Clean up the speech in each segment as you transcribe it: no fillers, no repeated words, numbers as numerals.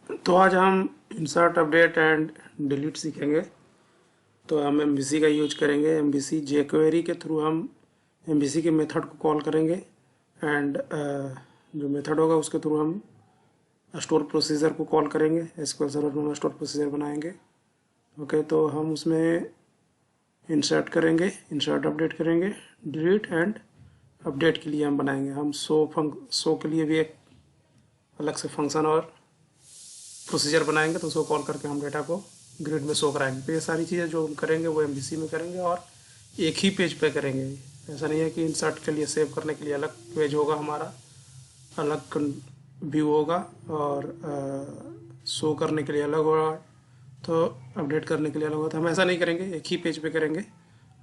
तो आज हम इंसर्ट अपडेट एंड डिलीट सीखेंगे। तो हम एमवीसी का यूज करेंगे। एमवीसी जेक्वेरी के थ्रू हम एमवीसी के मेथड को कॉल करेंगे एंड जो मेथड होगा उसके थ्रू हम स्टोर प्रोसीजर को कॉल करेंगे। एसक्यूएल सर्वर में हम स्टोर प्रोसीजर बनाएंगे। ओके, तो हम उसमें इंसर्ट करेंगे, इंसर्ट अपडेट करेंगे, डिलीट एंड अपडेट के लिए हम बनाएंगे। हम शो के लिए भी एक अलग से फंक्शन और प्रोसीजर बनाएंगे, तो उसको कॉल करके हम डेटा को ग्रिड में शो कराएंगे। तो ये सारी चीज़ें जो हम करेंगे वो एमवीसी में करेंगे और एक ही पेज पे करेंगे। ऐसा नहीं है कि इंसर्ट के लिए सेव करने के लिए अलग पेज होगा, हमारा अलग व्यू होगा और शो करने के लिए अलग होगा, तो अपडेट करने के लिए अलग होगा। तो हम ऐसा नहीं करेंगे, एक ही पेज पे करेंगे।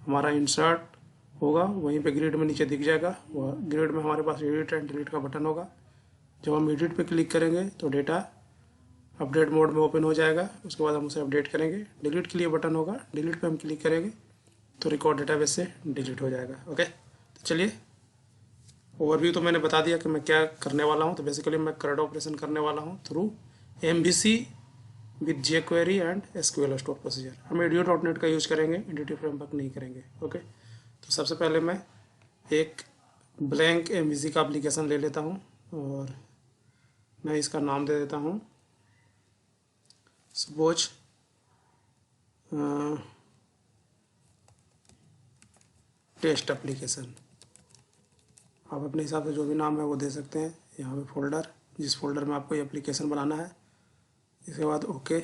हमारा इंसर्ट होगा, वहीं पे ग्रिड में नीचे दिख जाएगा। वह ग्रिड में हमारे पास एडिट एंड डिलीट का बटन होगा। जब हम एडिट पे क्लिक करेंगे तो डेटा अपडेट मोड में ओपन हो जाएगा। उसके बाद हम उसे अपडेट करेंगे। डिलीट के लिए बटन होगा, डिलीट पे हम क्लिक करेंगे तो रिकॉर्ड डेटाबेस से डिलीट हो जाएगा। ओके, तो चलिए, ओवरव्यू तो मैंने बता दिया कि मैं क्या करने वाला हूँ। तो बेसिकली मैं CRUD ऑपरेशन करने वाला हूँ through MVC with jQuery and SQL store procedure. हम ADO.NET का यूज करेंगे, एंटिटी फ्रेमवर्क नहीं करेंगे। ओके, तो सबसे पहले मैं एक ब्लैंक MVC का एप्लीकेशन ले लेता हूँ और मैं इसका नाम दे देता हूँ सपोज टेस्ट एप्लीकेशन। आप अपने हिसाब से जो भी नाम है वो दे सकते हैं। यहाँ पे फोल्डर, जिस फोल्डर में आपको ये एप्लीकेशन बनाना है। इसके बाद ओके,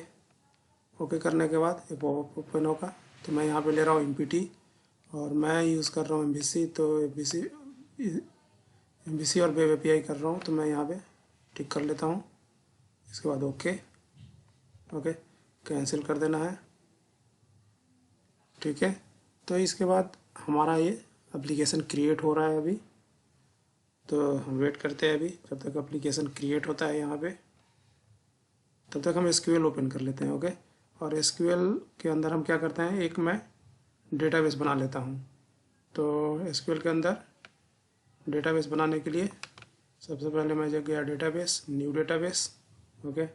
ओके करने के बाद एक पॉपअप ओपन होगा। तो मैं यहाँ पे ले रहा हूँ MPT और मैं यूज़ कर रहा हूँ MVC। तो MVC और वेब API कर रहा हूँ, तो मैं यहाँ पे टिक कर लेता हूँ। इसके बाद ओके, ओके कैंसिल कर देना है। ठीक है, तो इसके बाद हमारा ये एप्लीकेशन क्रिएट हो रहा है अभी। तो हम वेट करते हैं अभी जब तक एप्लीकेशन क्रिएट होता है यहाँ पे। तब तक हम SQL ओपन कर लेते हैं। ओके, और SQL के अंदर हम क्या करते हैं, एक मैं डेटाबेस बना लेता हूँ। तो SQL के अंदर डेटाबेस बनाने के लिए सबसे पहले मैं जब गया database, new database. Okay,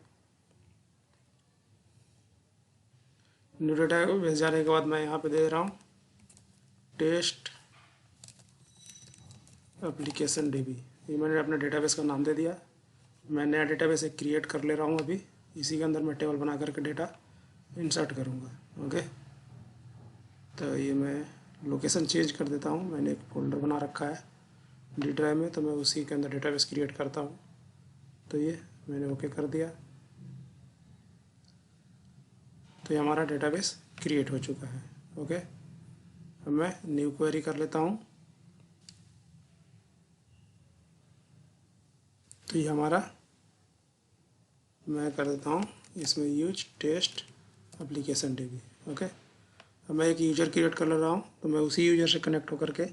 new database जाने के बाद मैं यहाँ पे दे रहा हूँ टेस्ट एप्लीकेशन DB। ये मैंने अपने डेटाबेस का नाम दे दिया। मैं नया डेटाबेस एक क्रिएट कर ले रहा हूँ अभी। इसी के अंदर मैं टेबल बना करके डेटा इंसर्ट करूँगा। ओके, तो ये मैं लोकेशन चेंज कर देता हूँ। मैंने एक फोल्डर बना रखा है D ड्राइव में, तो मैं उसी के अंदर डेटाबेस क्रिएट करता हूँ। तो ये मैंने ओके कर दिया। तो ये हमारा डेटाबेस क्रिएट हो चुका है। ओके, अब मैं न्यू क्वेरी कर लेता हूँ। तो ये हमारा, मैं कर देता हूँ इसमें use test application DB। Okay, अब मैं एक यूज़र क्रिएट कर ले रहा हूँ। तो मैं उसी यूज़र से कनेक्ट होकर के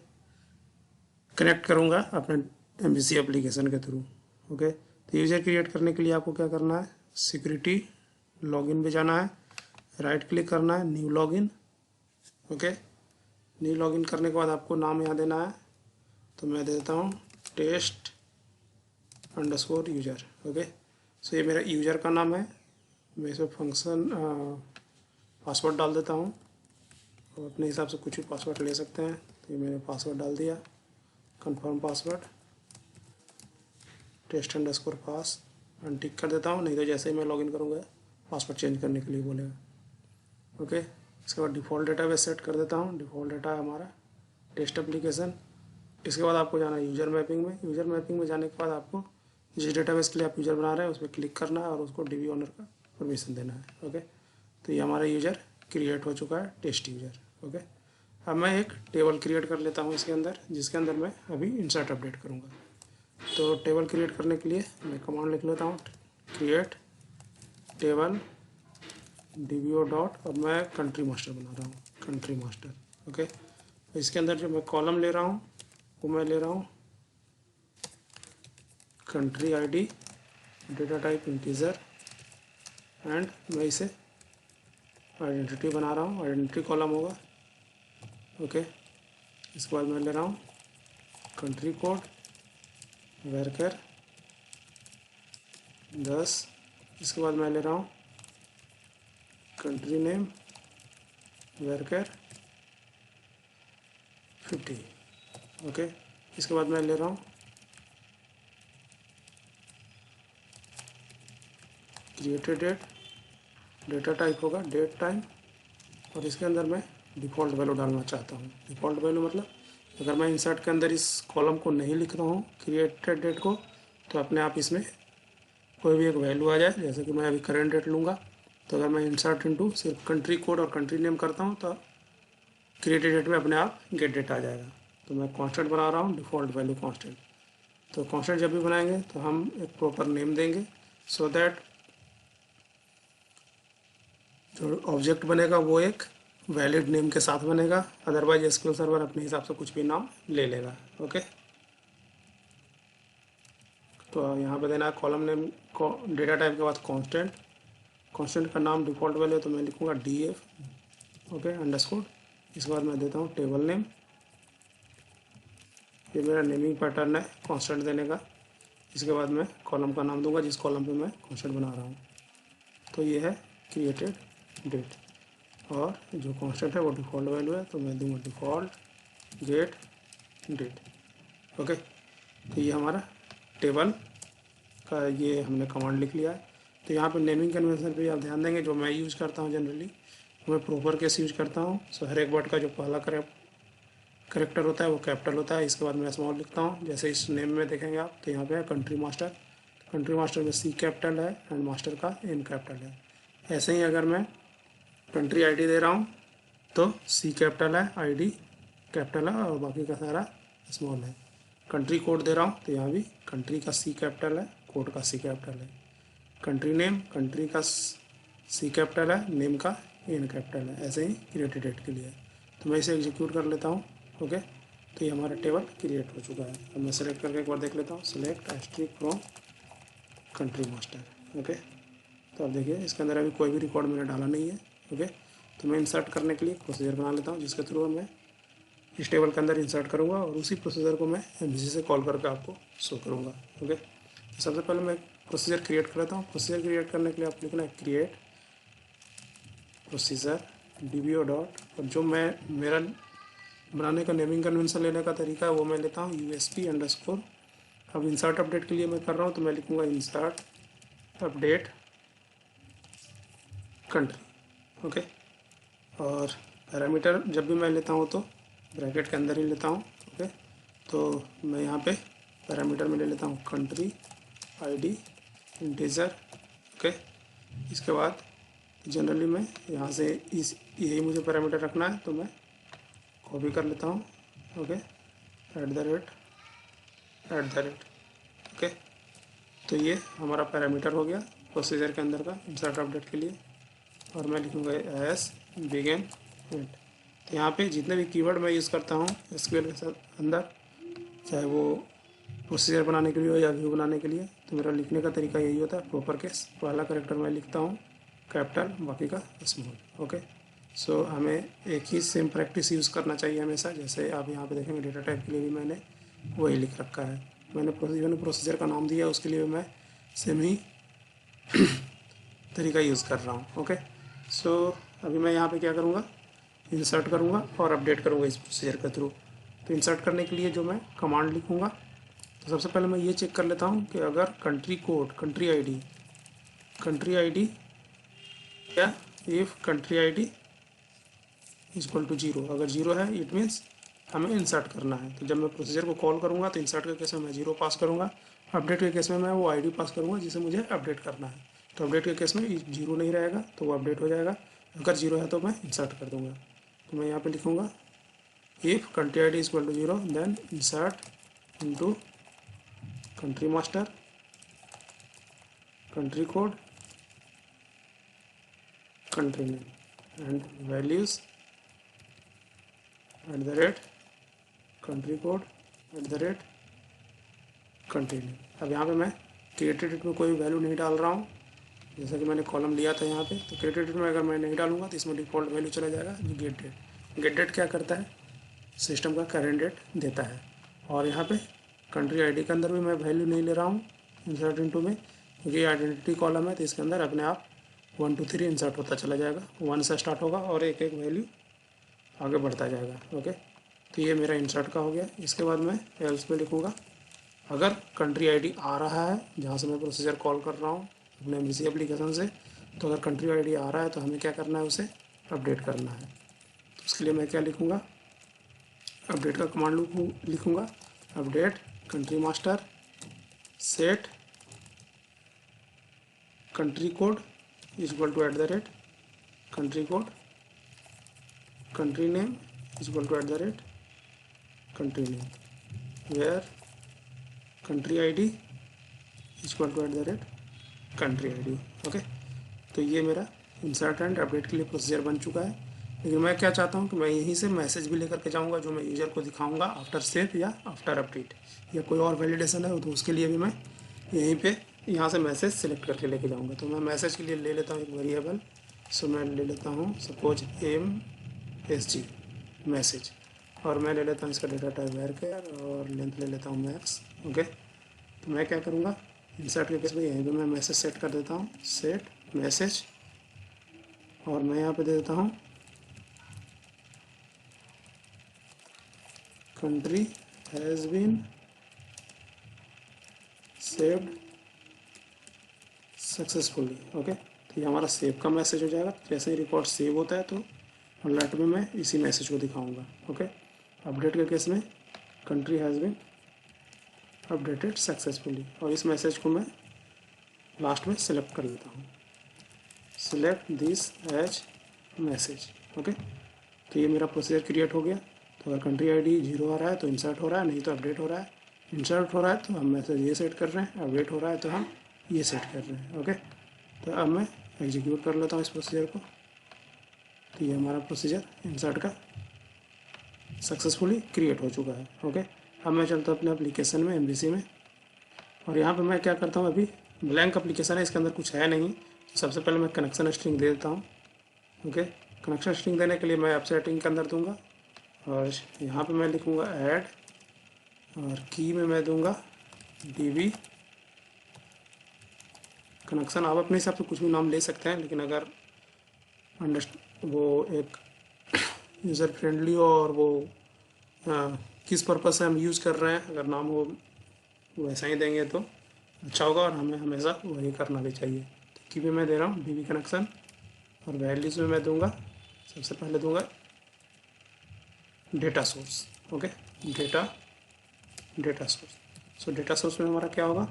कनेक्ट करूँगा अपने MVC एप्लीकेशन के थ्रू। ओके, तो यूज़र क्रिएट करने के लिए आपको क्या करना है, सिक्योरिटी लॉगिन पे जाना है, राइट क्लिक करना है, new login. Okay, new login करने के बाद आपको नाम यहाँ देना है। तो मैं देता हूँ test underscore user. Okay, so ये मेरा यूज़र का नाम है। मैं इसमें फंक्शन पासवर्ड डाल देता हूँ और अपने हिसाब से कुछ भी पासवर्ड ले सकते हैं। तो ये मैंने पासवर्ड डाल दिया, कंफर्म पासवर्ड, टेस्ट अंडरस्कोर पास, अनटिक कर देता हूँ, नहीं तो जैसे ही मैं लॉगिन करूँगा पासवर्ड चेंज करने के लिए बोलेगा। ओके, इसके बाद डिफ़ॉल्ट डेटाबेस सेट कर देता हूँ। डिफ़ॉल्ट डेटा है हमारा टेस्ट एप्लीकेशन। इसके बाद आपको जाना है यूज़र मैपिंग में। यूज़र मैपिंग में जाने के बाद आपको जिस डेटाबेस के लिए आप यूज़र बना रहे हैं उस पर क्लिक करना है और उसको DB ओनर का परमिशन देना है। ओके, तो ये हमारा यूज़र क्रिएट हो चुका है, टेस्ट यूज़र। ओके, अब मैं एक टेबल क्रिएट कर लेता हूँ इसके अंदर, जिसके अंदर मैं अभी इंसर्ट अपडेट करूँगा। तो टेबल क्रिएट करने के लिए मैं कमांड लिख लेता हूँ, क्रिएट टेबल DBO डॉट, और मैं कंट्री मास्टर बना रहा हूँ, कंट्री मास्टर। ओके, इसके अंदर जो मैं कॉलम ले रहा हूँ वो मैं ले रहा हूँ country ID, data type integer, and मैं इसे आइडेंटिटी बना रहा हूँ, आइडेंटिटी कॉलम होगा। ओके, इसके बाद मैं ले रहा हूँ कंट्री कोड वर्कर 10 इसके बाद मैं ले रहा हूँ कंट्री नेम वर्कर 50। ओके, इसके बाद मैं ले रहा हूँ क्रिएटेड डेट, डेटा टाइप होगा डेट टाइम, और इसके अंदर मैं डिफ़ॉल्ट वैल्यू डालना चाहता हूँ। डिफ़ॉल्ट वैल्यू मतलब अगर मैं इंसर्ट के अंदर इस कॉलम को नहीं लिख रहा हूँ क्रिएटेड डेट को, तो अपने आप इसमें कोई भी एक वैल्यू आ जाए। जैसे कि मैं अभी करेंट डेट लूँगा, तो अगर मैं इंसर्ट इनटू सिर्फ कंट्री कोड और कंट्री नेम करता हूँ तो क्रिएटेड डेट में अपने आप गेट डेट आ जाएगा। तो मैं कांस्टेंट बना रहा हूँ डिफ़ॉल्ट वैल्यू कांस्टेंट। तो कांस्टेंट जब भी बनाएंगे तो हम एक प्रॉपर नेम देंगे, सो दैट जो ऑब्जेक्ट बनेगा वो एक वैलिड नेम के साथ बनेगा। अदरवाइज एसक्यूएल सर्वर अपने हिसाब से कुछ भी नाम ले लेगा। ओके, तो यहाँ पे देना है कॉलम नेम को डेटा टाइप के बाद कांस्टेंट। कांस्टेंट का नाम डिफ़ॉल्ट वैल्यू तो मैं लिखूँगा df ओके अंडरस्कोर। इसके बाद मैं देता हूँ टेबल नेम। ये मेरा नेमिंग पैटर्न है कांस्टेंट देने का। इसके बाद मैं कॉलम का नाम दूंगा जिस कॉलम पे मैं कांस्टेंट बना रहा हूँ। तो ये है क्रिएटेड डेट, और जो कांस्टेंट है वो डिफ़ॉल्ट वैल्यू है, तो मैं दूंगा डिफ़ॉल्ट गेट डेट। ओके, तो ये हमारा टेबल का ये हमने कमांड लिख लिया है। तो यहाँ पे नेमिंग कन्वेंशन पे आप ध्यान देंगे, जो मैं यूज़ करता हूँ जनरली मैं प्रॉपर केस यूज़ करता हूँ। सो हर एक वर्ड का जो पहला करेक्टर होता है वो कैपिटल होता है। इसके बाद मैं स्मॉल लिखता हूँ। जैसे इस नेम में देखेंगे आप, तो यहाँ पे है कंट्री मास्टर। कंट्री मास्टर में C कैपिटल है एंड मास्टर का M कैपिटल है। ऐसे ही अगर मैं कंट्री आईडी दे रहा हूँ तो C कैपिटल है, ID कैपिटल है और बाकी का सारा स्मॉल है। कंट्री कोड दे रहा हूँ तो यहाँ भी कंट्री का C कैपिटल है, कोड का C कैपिटल है। कंट्री नेम, कंट्री का C कैपिटल है, नेम का N कैपिटल है। ऐसे ही क्रिएटेड डेट के लिए। तो मैं इसे एग्जीक्यूट कर लेता हूँ। ओके, तो ये हमारा टेबल क्रिएट हो चुका है। अब मैं सेलेक्ट करके एक बार देख लेता हूँ, select asterisk from country master. Okay, तो अब देखिए इसके अंदर अभी कोई भी रिकॉर्ड मैंने डाला नहीं है। ओके, तो मैं इंसर्ट करने के लिए प्रोसीजर बना लेता हूँ जिसके थ्रू मैं इस टेबल के अंदर इंसर्ट करूँगा और उसी प्रोसीजर को मैं MVC से कॉल करके आपको शो करूँगा। ओके, तो सबसे पहले मैं प्रोसीजर क्रिएट कर लेता हूँ। प्रोसीजर क्रिएट करने के लिए आप लिखना है क्रिएट प्रोसीजर DBO डॉट, और जो मैं मेरा बनाने का नेमिंग कन्वेंशन लेने का तरीका है वो मैं लेता हूँ USP अंडरस्कोर। अब इंसर्ट अपडेट के लिए मैं कर रहा हूँ तो मैं लिखूँगा इंसर्ट अपडेट कंट्री। ओके, और पैरामीटर जब भी मैं लेता हूँ तो ब्रैकेट के अंदर ही लेता हूँ। ओके, तो मैं यहाँ पे पैरामीटर में ले लेता हूँ कंट्री ID इंटीजर। ओके, इसके बाद जनरली मैं यहाँ से यही मुझे पैरामीटर रखना है तो मैं कॉपी कर लेता हूँ। ओके, @ ओके, तो ये हमारा पैरामीटर हो गया प्रोसीजर के अंदर का इंसर्ट अपडेट के लिए। और मैं लिखूँगा एस बिगिन एंड। तो यहाँ पे जितने भी कीवर्ड मैं यूज़ करता हूँ SQL के साथ अंदर, चाहे वो प्रोसीजर बनाने के लिए हो या व्यू बनाने के लिए, तो मेरा लिखने का तरीका यही होता है प्रॉपर केस। पहला करेक्टर मैं लिखता हूँ कैपिटल, बाकी का स्मॉल। ओके, सो हमें एक ही सेम प्रैक्टिस यूज़ करना चाहिए हमेशा। जैसे आप यहाँ पे देखेंगे डेटा टाइप के लिए भी मैंने वही लिख रखा है। मैंने प्रोसीजर का नाम दिया उसके लिए मैं सेम ही तरीका यूज़ कर रहा हूँ। ओके, सो अभी मैं यहाँ पे क्या करूँगा, इंसर्ट करूँगा और अपडेट करूँगा इस प्रोसीजर के थ्रू। तो इंसर्ट करने के लिए जो मैं कमांड लिखूँगा, तो सबसे पहले मैं ये चेक कर लेता हूँ कि अगर कंट्री कोड, कंट्री आईडी या if country ID equal to 0, अगर 0 है इट मीन्स हमें इंसर्ट करना है। तो जब मैं प्रोसीजर को कॉल करूँगा तो इंसर्ट के केस में मैं 0 पास करूँगा, अपडेट के केस में मैं वो ID पास करूँगा जिसे मुझे अपडेट करना है। तो अपडेट के केस में 0 नहीं रहेगा तो वो अपडेट हो जाएगा, अगर 0 है तो मैं इंसर्ट कर दूँगा। तो मैं यहाँ पे लिखूँगा if country ID equal to 0 then insert into country master, country code, country name and values @ country code @ country name. अब यहाँ पे मैं क्रिएटेड डेट में कोई वैल्यू नहीं डाल रहा हूँ, जैसा कि मैंने कॉलम लिया था यहाँ पे। तो क्रिएटेड डेट में अगर मैं नहीं डालूंगा तो इसमें डिफ़ॉल्ट वैल्यू चला जाएगा जो गेट डेट। गेट डेट क्या करता है, सिस्टम का करेंट डेट देता है। और यहाँ पे कंट्री ID के अंदर भी मैं वैल्यू नहीं ले रहा हूँ इंसर्ट इनटू में, क्योंकि ये आइडेंटिटी कॉलम है तो इसके अंदर अपने आप 1 2 3 इंसर्ट होता चला जाएगा, 1 से स्टार्ट होगा और एक एक वैल्यू आगे बढ़ता जाएगा। ओके, तो ये मेरा इंसर्ट का हो गया। इसके बाद मैं एल्स में लिखूँगा अगर कंट्री आईडी आ रहा है जहाँ से मैं प्रोसीजर कॉल कर रहा हूँ अपने MVC एप्लीकेशन से, तो अगर कंट्री आईडी आ रहा है तो हमें क्या करना है, उसे अपडेट करना है। तो उसके लिए मैं क्या लिखूँगा, अपडेट का कमांड लिखूँगा update country master set country code is equal to @ country code country name is equal to @ country name where country ID is equal to @ country ID. Okay, तो ये मेरा इंसर्ट एंड अपडेट के लिए procedure बन चुका है। लेकिन मैं क्या चाहता हूँ कि मैं यहीं से मैसेज भी लेकर के जाऊँगा जो मैं यूज़र को दिखाऊँगा आफ्टर सेव या आफ्टर अपडेट, या कोई और वैलिडेशन है तो उसके लिए भी मैं यहीं पे यहाँ से मैसेज सेलेक्ट करके लेके जाऊँगा। तो मैं मैसेज के लिए ले लेता हूँ एक वेरिएबल, सो मैं ले लेता हूँ सपोज MSG मैसेज, और मैं ले लेता हूँ इसका डेटा टाइप varchar और लेंथ ले लेता हूँ मैक्स। ओके, तो मैं क्या करूँगा, इंसर्ट के केस में यहीं पे मैं मैसेज सेट कर देता हूँ, सेट मैसेज, और मैं यहाँ पे दे देता हूँ country has been saved successfully. Okay, तो ये हमारा सेव का मैसेज हो जाएगा। जैसे ही रिकॉर्ड सेव होता है तो अलर्ट में मैं इसी मैसेज को दिखाऊंगा। ओके, अपडेट के केस में country has been updated successfully, और इस मैसेज को मैं लास्ट में सेलेक्ट कर लेता हूँ, select this as message. Okay, तो ये मेरा प्रोसीजर क्रिएट हो गया। तो अगर कंट्री आईडी 0 आ रहा है तो इंसर्ट हो रहा है, नहीं तो अपडेट हो रहा है। इंसर्ट हो रहा है तो हम मैसेज ये सेट कर रहे हैं, अपडेट हो रहा है तो हम ये सेट कर रहे हैं। ओके, तो अब मैं एग्जीक्यूट कर लेता हूँ इस प्रोसीजर को। तो ये हमारा प्रोसीजर इंसर्ट का सक्सेसफुली क्रिएट हो चुका है। ओके, अब मैं चलता हूँ अपने एप्लीकेशन में MVC में, और यहाँ पे मैं क्या करता हूँ, अभी ब्लैंक एप्लीकेशन है, इसके अंदर कुछ है नहीं। तो सबसे पहले मैं कनेक्शन स्ट्रिंग दे देता हूँ। ओके, कनेक्शन स्ट्रिंग देने के लिए मैं ऐप सेटिंग के अंदर दूंगा, और यहाँ पे मैं लिखूँगा ऐड, और की में मैं दूंगा DB कनेक्शन। आप अपने हिसाब से कुछ भी नाम ले सकते हैं, लेकिन अगर वो एक यूज़र फ्रेंडली हो और वो किस पर्पज़ से हम यूज़ कर रहे हैं, अगर नाम वो वैसा ही देंगे तो अच्छा होगा, और हमें हमेशा वही करना भी चाहिए। तो की में मैं दे रहा हूँ DB कनेक्शन, और वैल्यूज़ में मैं दूंगा, सबसे पहले दूंगा data source. Okay, data source. सो डेटा सोर्स में हमारा क्या होगा,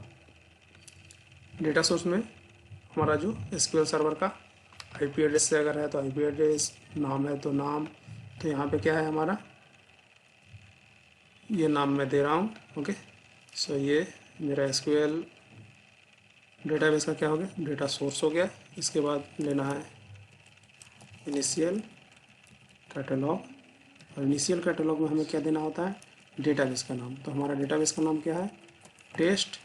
डेटा सोर्स में हमारा जो SQL सर्वर का IP एड्रेस से अगर है तो IP एड्रेस, नाम है तो नाम। तो यहाँ पे क्या है हमारा, ये नाम मैं दे रहा हूँ। ओके, सो ये मेरा SQL डेटाबेस का क्या हो गया, डेटा सोर्स हो गया। इसके बाद लेना है इनिशियल कैटलॉग, और इनिशियल कैटलॉग में हमें क्या देना होता है, डेटाबेस का नाम। तो हमारा डेटाबेस का नाम क्या है, टेस्ट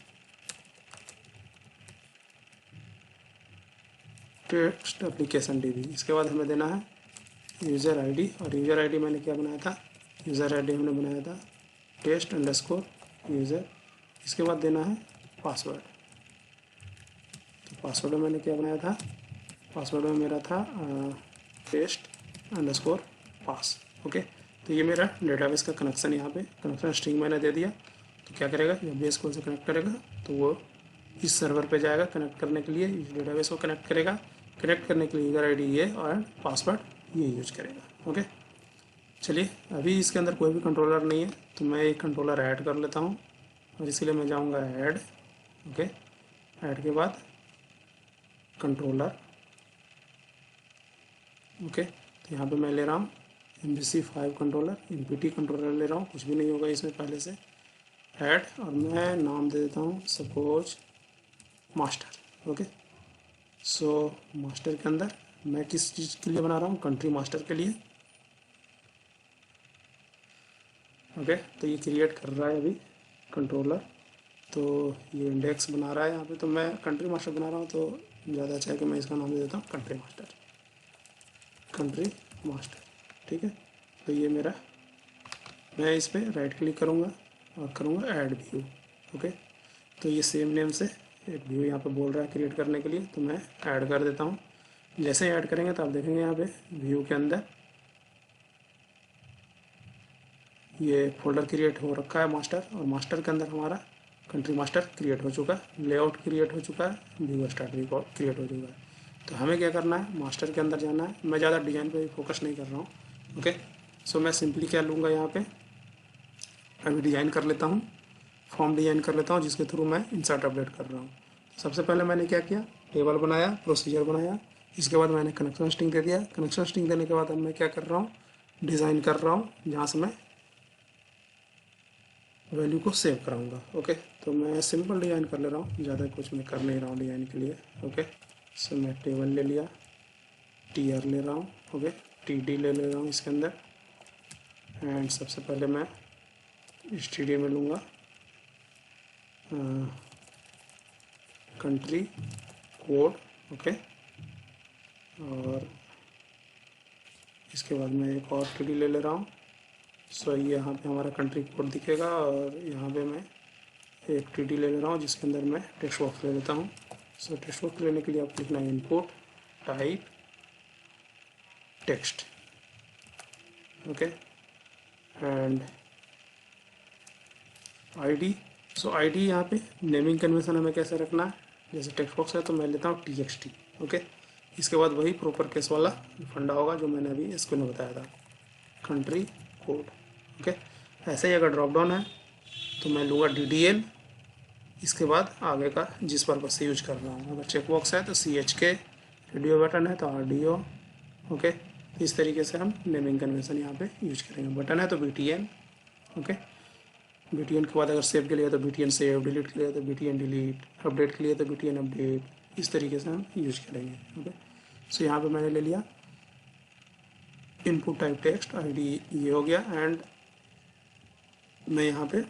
एप्लीकेशन DB। इसके बाद हमें देना है यूज़र आईडी, और यूज़र आईडी मैंने क्या बनाया था, यूज़र आईडी हमने बनाया था टेस्ट_यूज़र। इसके बाद देना है पासवर्ड। तो पासवर्ड में मैंने क्या बनाया था, पासवर्ड में मेरा था टेस्ट_पास। ओके, तो ये मेरा डेटाबेस का कनेक्शन, यहाँ पे कनेक्शन स्ट्रिंग मैंने दे दिया। तो क्या करेगा, जब बेस कॉल से कनेक्ट करेगा तो वो इस सर्वर पे जाएगा कनेक्ट करने के लिए, इस डेटाबेस को कनेक्ट करेगा। कनेक्ट करने के लिए यूज़र आईडी ये और पासवर्ड ये यूज करेगा। ओके, चलिए अभी इसके अंदर कोई भी कंट्रोलर नहीं है, तो मैं एक कंट्रोलर ऐड कर लेता हूँ, और इसलिए मैं जाऊँगा ऐड। ओके, ऐड के बाद कंट्रोलर। ओके, तो यहाँ पे मैं ले रहा हूँ MVC5 कंट्रोलर, MPT कंट्रोलर ले रहा हूँ, कुछ भी नहीं होगा इसमें पहले से। ऐड, और मैं नाम दे देता हूँ suppose master. Okay, so master के अंदर मैं किस चीज़ के लिए बना रहा हूँ, कंट्री मास्टर के लिए। ओके, तो ये क्रिएट कर रहा है अभी कंट्रोलर, तो ये इंडेक्स बना रहा है यहाँ पे। तो मैं कंट्री मास्टर बना रहा हूँ, तो ज़्यादा अच्छा है कि मैं इसका नाम दे देता हूँ कंट्री मास्टर। ठीक है, तो ये मेरा, मैं इस पर राइट क्लिक करूँगा और करूँगा ऐड व्यू। ओके, तो ये सेम नेम से एक व्यू यहाँ पे बोल रहा है क्रिएट करने के लिए, तो मैं ऐड कर देता हूँ। जैसे ही ऐड करेंगे तो आप देखेंगे यहाँ पे व्यू के अंदर ये फोल्डर क्रिएट हो रखा है मास्टर, और मास्टर के अंदर हमारा कंट्री मास्टर क्रिएट हो चुका है, लेआउट क्रिएट हो चुका है, व्यू स्टार्ट भी क्रिएट हो चुका है। तो हमें क्या करना है, मास्टर के अंदर जाना है। मैं ज़्यादा डिज़ाइन पे फोकस नहीं कर रहा हूँ। ओके, सो मैं सिंपली क्या लूँगा यहाँ पे, अभी डिज़ाइन कर लेता हूँ, फॉर्म डिज़ाइन कर लेता हूँ जिसके थ्रू मैं इंसर्ट अपडेट कर रहा हूँ। सबसे पहले मैंने क्या किया, टेबल बनाया, प्रोसीजर बनाया, इसके बाद मैंने कनेक्शन स्ट्रिंग दे दिया। कनेक्शन स्ट्रिंग देने के बाद अब मैं क्या कर रहा हूँ, डिज़ाइन कर रहा हूँ जहाँ से मैं वैल्यू को सेव कराऊंगा। ओके, तो मैं सिंपल डिज़ाइन कर ले रहा हूँ, ज़्यादा कुछ मैं कर नहीं रहा हूँ डिज़ाइन के लिए। ओके, सो मैं टेबल ले लिया, टीआर ले रहा हूँ, ओके, टीडी ले रहा हूँ इसके अंदर, एंड सबसे पहले मैं स्टीडी में लूँगा कंट्री कोड। ओके, और इसके बाद मैं एक और टीडी ले रहा हूँ। सो यहाँ पे हमारा कंट्री कोड दिखेगा, और यहाँ पे मैं एक टीडी ले रहा हूँ जिसके अंदर मैं टेक्स्ट बॉक्स ले लेता हूँ। सो टेक्स्ट बॉक्स लेने के लिए आप लिखना है input type text. Okay, and ID. So ID यहाँ पे नेमिंग कन्वेंशन हमें कैसे रखना है, जैसे टेक्स्ट बॉक्स है तो मैं लेता हूँ txt। ओके, इसके बाद वही प्रॉपर केस वाला फंडा होगा जो मैंने अभी स्क्रीन में बताया था, कंट्री कोड। ओके, ऐसे ही अगर ड्रॉप डाउन है तो मैं लूँगा DDL, इसके बाद आगे का जिस पर्पज से यूज कर रहा हूँ। अगर चेक बॉक्स है तो CHK, रेडियो बटन है तो RDO। ओके, इस तरीके से हम नेमिंग कन्वेंशन यहाँ पे यूज करेंगे। बटन है तो BTN। ओके, BTN के बाद अगर सेव के लिए तो BTN सेव, डिलीट के लिए तो BTN डिलीट, अपडेट के लिए तो BTN अपडेट, इस तरीके से हम यूज करेंगे। ओके, सो यहाँ पे मैंने ले लिया इनपुट टाइप टेक्स्ट, ID ये हो गया, एंड मैं यहाँ पे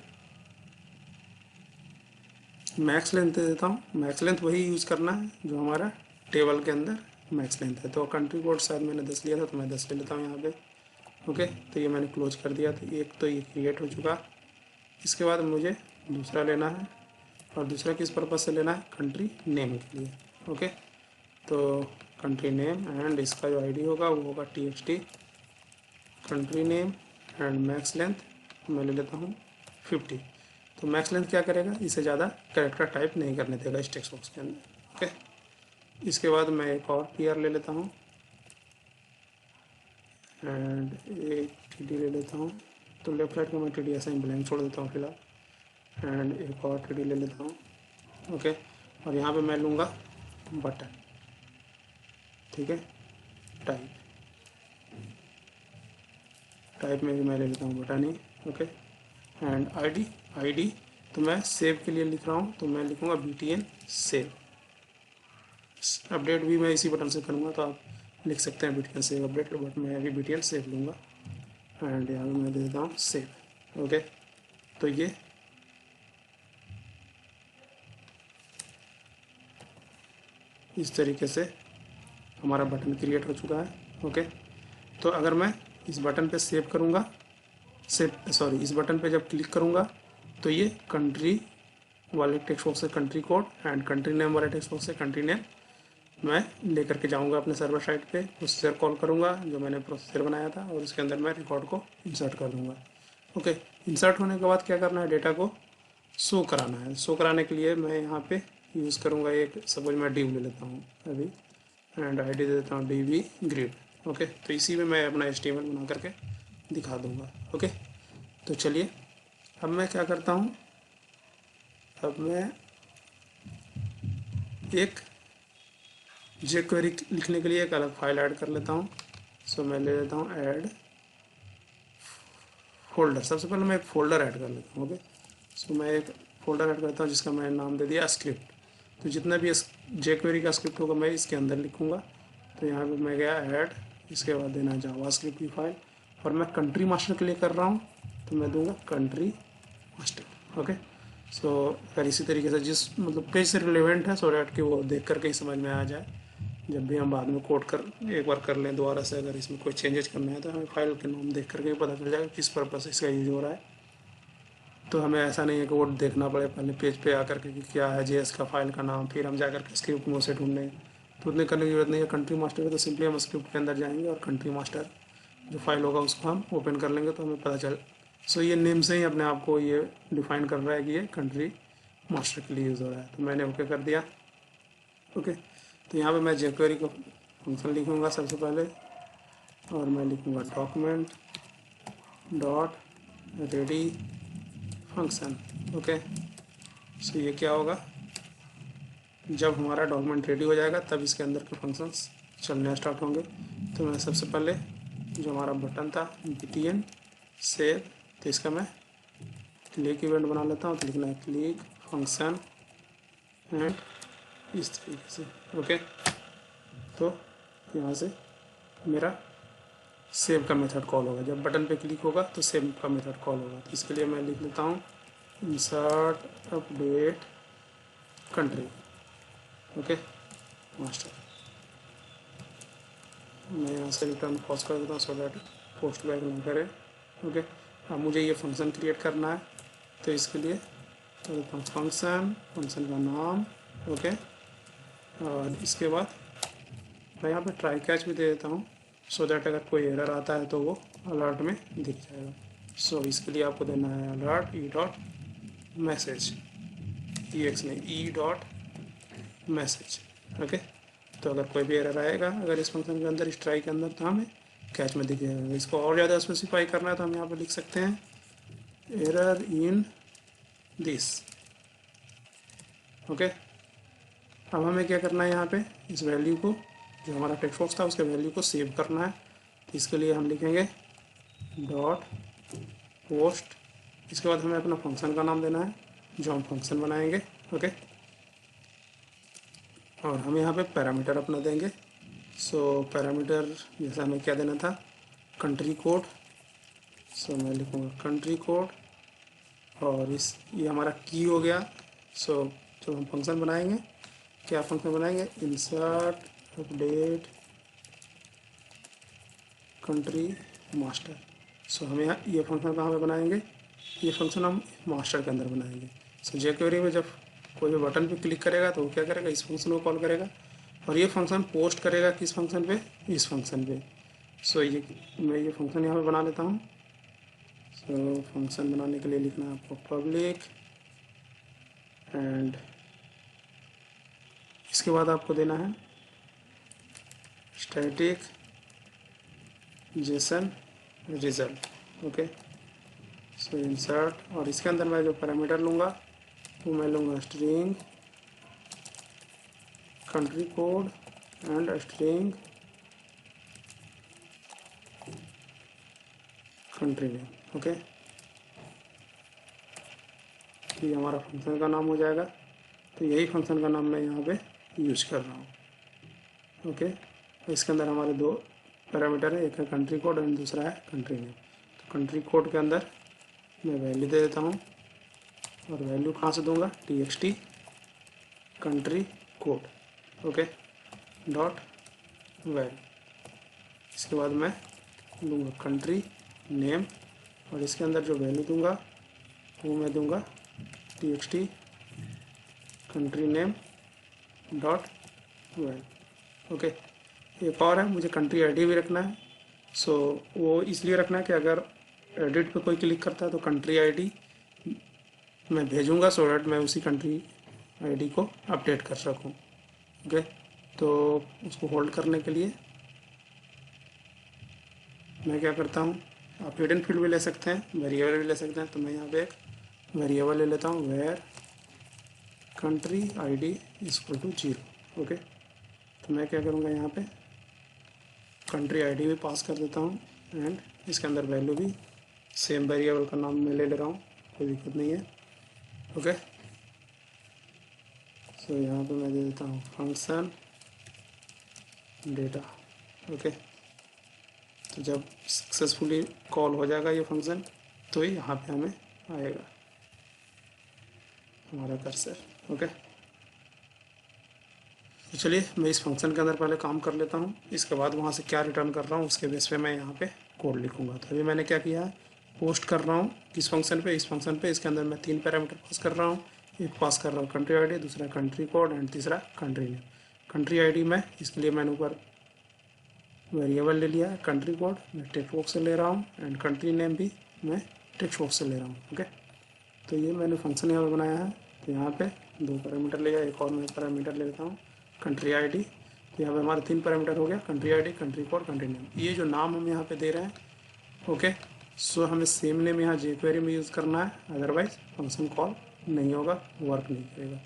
मैक्स लेंथ दे देता हूँ। मैक्स लेंथ वही यूज़ करना है जो हमारा टेबल के अंदर मैक्स लेंथ है। तो कंट्री कोड शायद मैंने 10 लिया था तो मैं 10 ले लेता हूँ यहाँ पे। ओके, तो ये मैंने क्लोज कर दिया, तो एक तो ये क्रिएट हो चुका। इसके बाद मुझे दूसरा लेना है, और दूसरा किस पर्पज़ से लेना है, कंट्री नेम के लिए। ओके, तो कंट्री नेम, एंड इसका जो ID होगा वो होगा TXT country name, and max length मैं ले लेता हूँ 50। तो मैक्स लेंथ क्या करेगा, इससे ज़्यादा कैरेक्टर टाइप नहीं करने देगा इस टेक्स्ट बॉक्स के अंदर। ओके, इसके बाद मैं एक और PR ले लेता हूँ, एंड एक TD ले लेता हूँ। तो लेफ्ट साइड का मैं TD ऐसा ही ब्लैंक छोड़ देता हूँ फिलहाल, एंड एक और TD ले लेता हूँ। ओके, और यहाँ पे मैं लूँगा बटन। ठीक है, टाइप में भी मैं ले लेता हूँ button he. Okay, and ID तो मैं सेव के लिए लिख रहा हूँ, तो मैं लिखूँगा BTN सेव। अपडेट भी मैं इसी बटन से करूँगा, तो आप लिख सकते हैं BTN सेव अपडेट, बट मैं अभी BTN सेव लूँगा, एंड यहाँ मैं दे देता हूँ सेव। ओके, तो ये इस तरीके से हमारा बटन क्रिएट हो चुका है। ओके, तो अगर मैं इस बटन पे सेव करूँगा, इस बटन पे जब क्लिक करूँगा तो ये कंट्री वाले टेक्स्ट बॉक्स से country code, and country name वाले टेक्स्ट बॉक्स से कंट्री नेम मैं लेकर के जाऊँगा अपने सर्वर साइट पे, प्रोसीजर कॉल करूँगा जो मैंने प्रोसीजर बनाया था, और उसके अंदर मैं रिकॉर्ड को इंसर्ट कर दूँगा। ओके, इंसर्ट होने के बाद क्या करना है, डेटा को शो कराना है। शो कराने के लिए मैं यहाँ पे यूज़ करूँगा एक, सपोज मैं div ले लेता हूँ अभी, एंड ID दे देता हूँ DB grid। ओके, तो इसी में मैं अपना HTML बना करके दिखा दूँगा। ओके, तो चलिए अब मैं क्या करता हूँ, अब मैं एक jQuery लिखने के लिए एक अलग फाइल ऐड कर लेता हूँ। सो मैं ले लेता हूँ ऐड फोल्डर। सबसे पहले मैं एक फोल्डर ऐड कर लेता हूँ। ओके, सो मैं एक फोल्डर ऐड करता हूँ जिसका मैंने नाम दे दिया स्क्रिप्ट। तो जितना भी jQuery का स्क्रिप्ट होगा मैं इसके अंदर लिखूँगा। तो यहाँ पे मैं गया ऐड, इसके बाद देना जावास्क्रिप्ट की फाइल, और मैं कंट्री मास्टर के लिए कर रहा हूँ तो मैं दूंगा कंट्री मास्टर। ओके, सो अगर इसी तरीके से जिस मतलब पेज से रिलेवेंट है, सो डैट कि वो देख करके ही समझ में आ जाए, जब भी हम बाद में कोड कर एक बार कर लें दोबारा से, अगर इसमें कोई चेंजेस करना है तो हमें फाइल के नाम देख करके पता चल जाएगा किस पर्पज से इसका यूज हो रहा है। तो हमें ऐसा नहीं है कि वो देखना पड़े पहले पेज पे आकर के कि क्या है जेएस का फाइल का नाम, फिर हम जा कर के स्क्रिप्ट में उसे ढूंढने, तो उतने करने की जरूरत नहीं है। कंट्री मास्टर है तो सिंपली हम स्क्रिप्ट के अंदर जाएंगे और कंट्री मास्टर जो फाइल होगा उसको हम ओपन कर लेंगे तो हमें पता चल। सो ये नेम से ही अपने आप को ये डिफाइन कर रहा है कि ये कंट्री मास्टर के लिए यूज़ हो रहा है। तो मैंने ओके कर दिया। ओके, तो यहाँ पे मैं jQuery का फंक्शन लिखूँगा सबसे पहले, और मैं लिखूँगा document dot ready function. Okay, so ये क्या होगा, जब हमारा डॉक्यूमेंट रेडी हो जाएगा तब इसके अंदर के फंक्शंस चलने स्टार्ट होंगे। तो मैं सबसे पहले जो हमारा बटन था btn सेव, तो इसका मैं क्लिक इवेंट बना लेता हूँ। तो लिखना है क्लिक फंक्शन एंड इस तरीके से। ओके, तो यहाँ से मेरा सेव का मेथड कॉल होगा, जब बटन पे क्लिक होगा तो सेव का मेथड कॉल होगा। तो इसके लिए मैं लिख लेता हूँ insert update country. Okay master, मैं यहाँ से रिटर्न पॉज कर देता हूँ सो दैट पोस्ट बैक ना करे। ओके, अब मुझे ये फंक्शन क्रिएट करना है, तो इसके लिए फंक्शन का नाम। ओके, और इसके बाद मैं यहाँ पे ट्राई कैच भी दे देता हूँ सो दैट अगर कोई एरर आता है तो वो अलर्ट में दिख जाएगा। सो इसके लिए आपको देना है अलर्ट ई डॉट मैसेज, ई एक्स नहीं, ई डॉट मैसेज। ओके, तो अगर कोई भी एरर आएगा अगर इस फंक्शन के अंदर, इस ट्राई के अंदर, तो हमें कैच में दिख जाएगा। इसको और ज़्यादा स्पेसिफाई करना है तो हम यहाँ पे लिख सकते हैं एरर इन दिस। ओके, अब हमें क्या करना है, यहाँ पे इस वैल्यू को, जो हमारा टेक्स्ट बॉक्स था उसके वैल्यू को सेव करना है। तो इसके लिए हम लिखेंगे डॉट पोस्ट, इसके बाद हमें अपना फंक्शन का नाम देना है जो हम फंक्शन बनाएंगे। ओके, और हम यहाँ पे पैरामीटर अपना देंगे। सो पैरामीटर जैसे हमें क्या देना था, कंट्री कोड। सो मैं लिखूँगा कंट्री कोड, और इस ये हमारा की हो गया। सो जो हम फंक्शन बनाएंगे, क्या फंक्शन बनाएंगे, इंसर्ट अपडेट कंट्री मास्टर। सो हम यहाँ ये फंक्शन कहाँ पे बनाएंगे, ये फंक्शन हम मास्टर के अंदर बनाएंगे। सो jQuery में जब कोई भी बटन पे क्लिक करेगा तो वो क्या करेगा, इस फंक्शन को कॉल करेगा, और ये फंक्शन पोस्ट करेगा किस फंक्शन पे, इस फंक्शन पे। सो ये मैं ये फंक्शन यहाँ पे बना लेता हूँ। सो फंक्शन बनाने के लिए लिखना है आपको पब्लिक, एंड इसके बाद आपको देना है स्टैटिक जेसन रिजल्ट। ओके, सो इंसर्ट, और इसके अंदर मैं जो पैरामीटर लूँगा वो मैं लूँगा string country code and string country name. Okay, ये हमारा फंक्शन का नाम हो जाएगा। तो यही फंक्शन का नाम मैं यहाँ पे यूज कर रहा हूँ। ओके, तो इसके अंदर हमारे दो पैरामीटर है, एक है कंट्री कोड एंड दूसरा है कंट्री नेम। तो कंट्री कोड के अंदर मैं वैल्यू दे देता हूँ, और वैल्यू कहाँ से दूंगा, txt country code. Okay, dot value, इसके बाद मैं दूंगा कंट्री नेम, और इसके अंदर जो वैल्यू दूंगा वो मैं दूंगा txt country name dot value. Okay, एक और है, मुझे कंट्री आईडी भी रखना है। सो वो इसलिए रखना है कि अगर एडिट पे कोई क्लिक करता है तो कंट्री आईडी मैं भेजूंगा सो दैट मैं उसी कंट्री आईडी को अपडेट कर सकूं। ओके, तो उसको होल्ड करने के लिए मैं क्या करता हूं, आप हिडन फील्ड भी ले सकते हैं, वेरिएबल भी ले सकते हैं। तो मैं यहाँ पे एक वेरिएबल ले लेता हूँ, where country ID equal to 0। Okay, तो मैं क्या करूँगा, यहाँ पे कंट्री आईडी भी पास कर देता हूँ, एंड इसके अंदर वैल्यू भी सेम वेरिएबल का नाम मैं ले ले रहा हूँ, कोई दिक्कत नहीं है। ओके, सो यहाँ पे मैं दे देता हूँ फंक्शन डेटा। ओके, तो जब सक्सेसफुली कॉल हो जाएगा ये फंक्शन तो यहाँ पे हमें आएगा हमारा कर्सर। ओके, तो चलिए मैं इस फंक्शन के अंदर पहले काम कर लेता हूँ, इसके बाद वहाँ से क्या रिटर्न कर रहा हूँ उसके बेस पे मैं यहाँ पे कोड लिखूँगा। तो अभी मैंने क्या किया है, पोस्ट कर रहा हूँ किस फंक्शन पे, इस फंक्शन पे। इसके अंदर मैं 3 पैरामीटर पास कर रहा हूँ। एक पास कर रहा हूँ कंट्री आईडी, दूसरा कंट्री कोड एंड तीसरा कंट्री नेम। कंट्री आईडी में इसके लिए मैंने ऊपर वेरिएबल ले लिया है कंट्री कोड मैं टेक्स्ट बॉक्स से ले रहा हूँ एंड कंट्री नेम भी मैं टेक्स्ट बॉक्स से ले रहा हूँ। ओके, तो ये मैंने फंक्शन यहाँ पे बनाया है। तो यहाँ पे 2 पैरामीटर लिया, एक और मैं पैरामीटर ले लेता हूँ कंट्री आईडी। तो यहाँ पे हमारे 3 पैरामीटर हो गया, country ID, country code, country name. ये जो नाम हम यहाँ पे दे रहे हैं, ओके, सो हमें सेम नेम यहाँ jQuery में यूज़ करना है, अदरवाइज फंक्शन कॉल नहीं होगा, वर्क नहीं करेगा।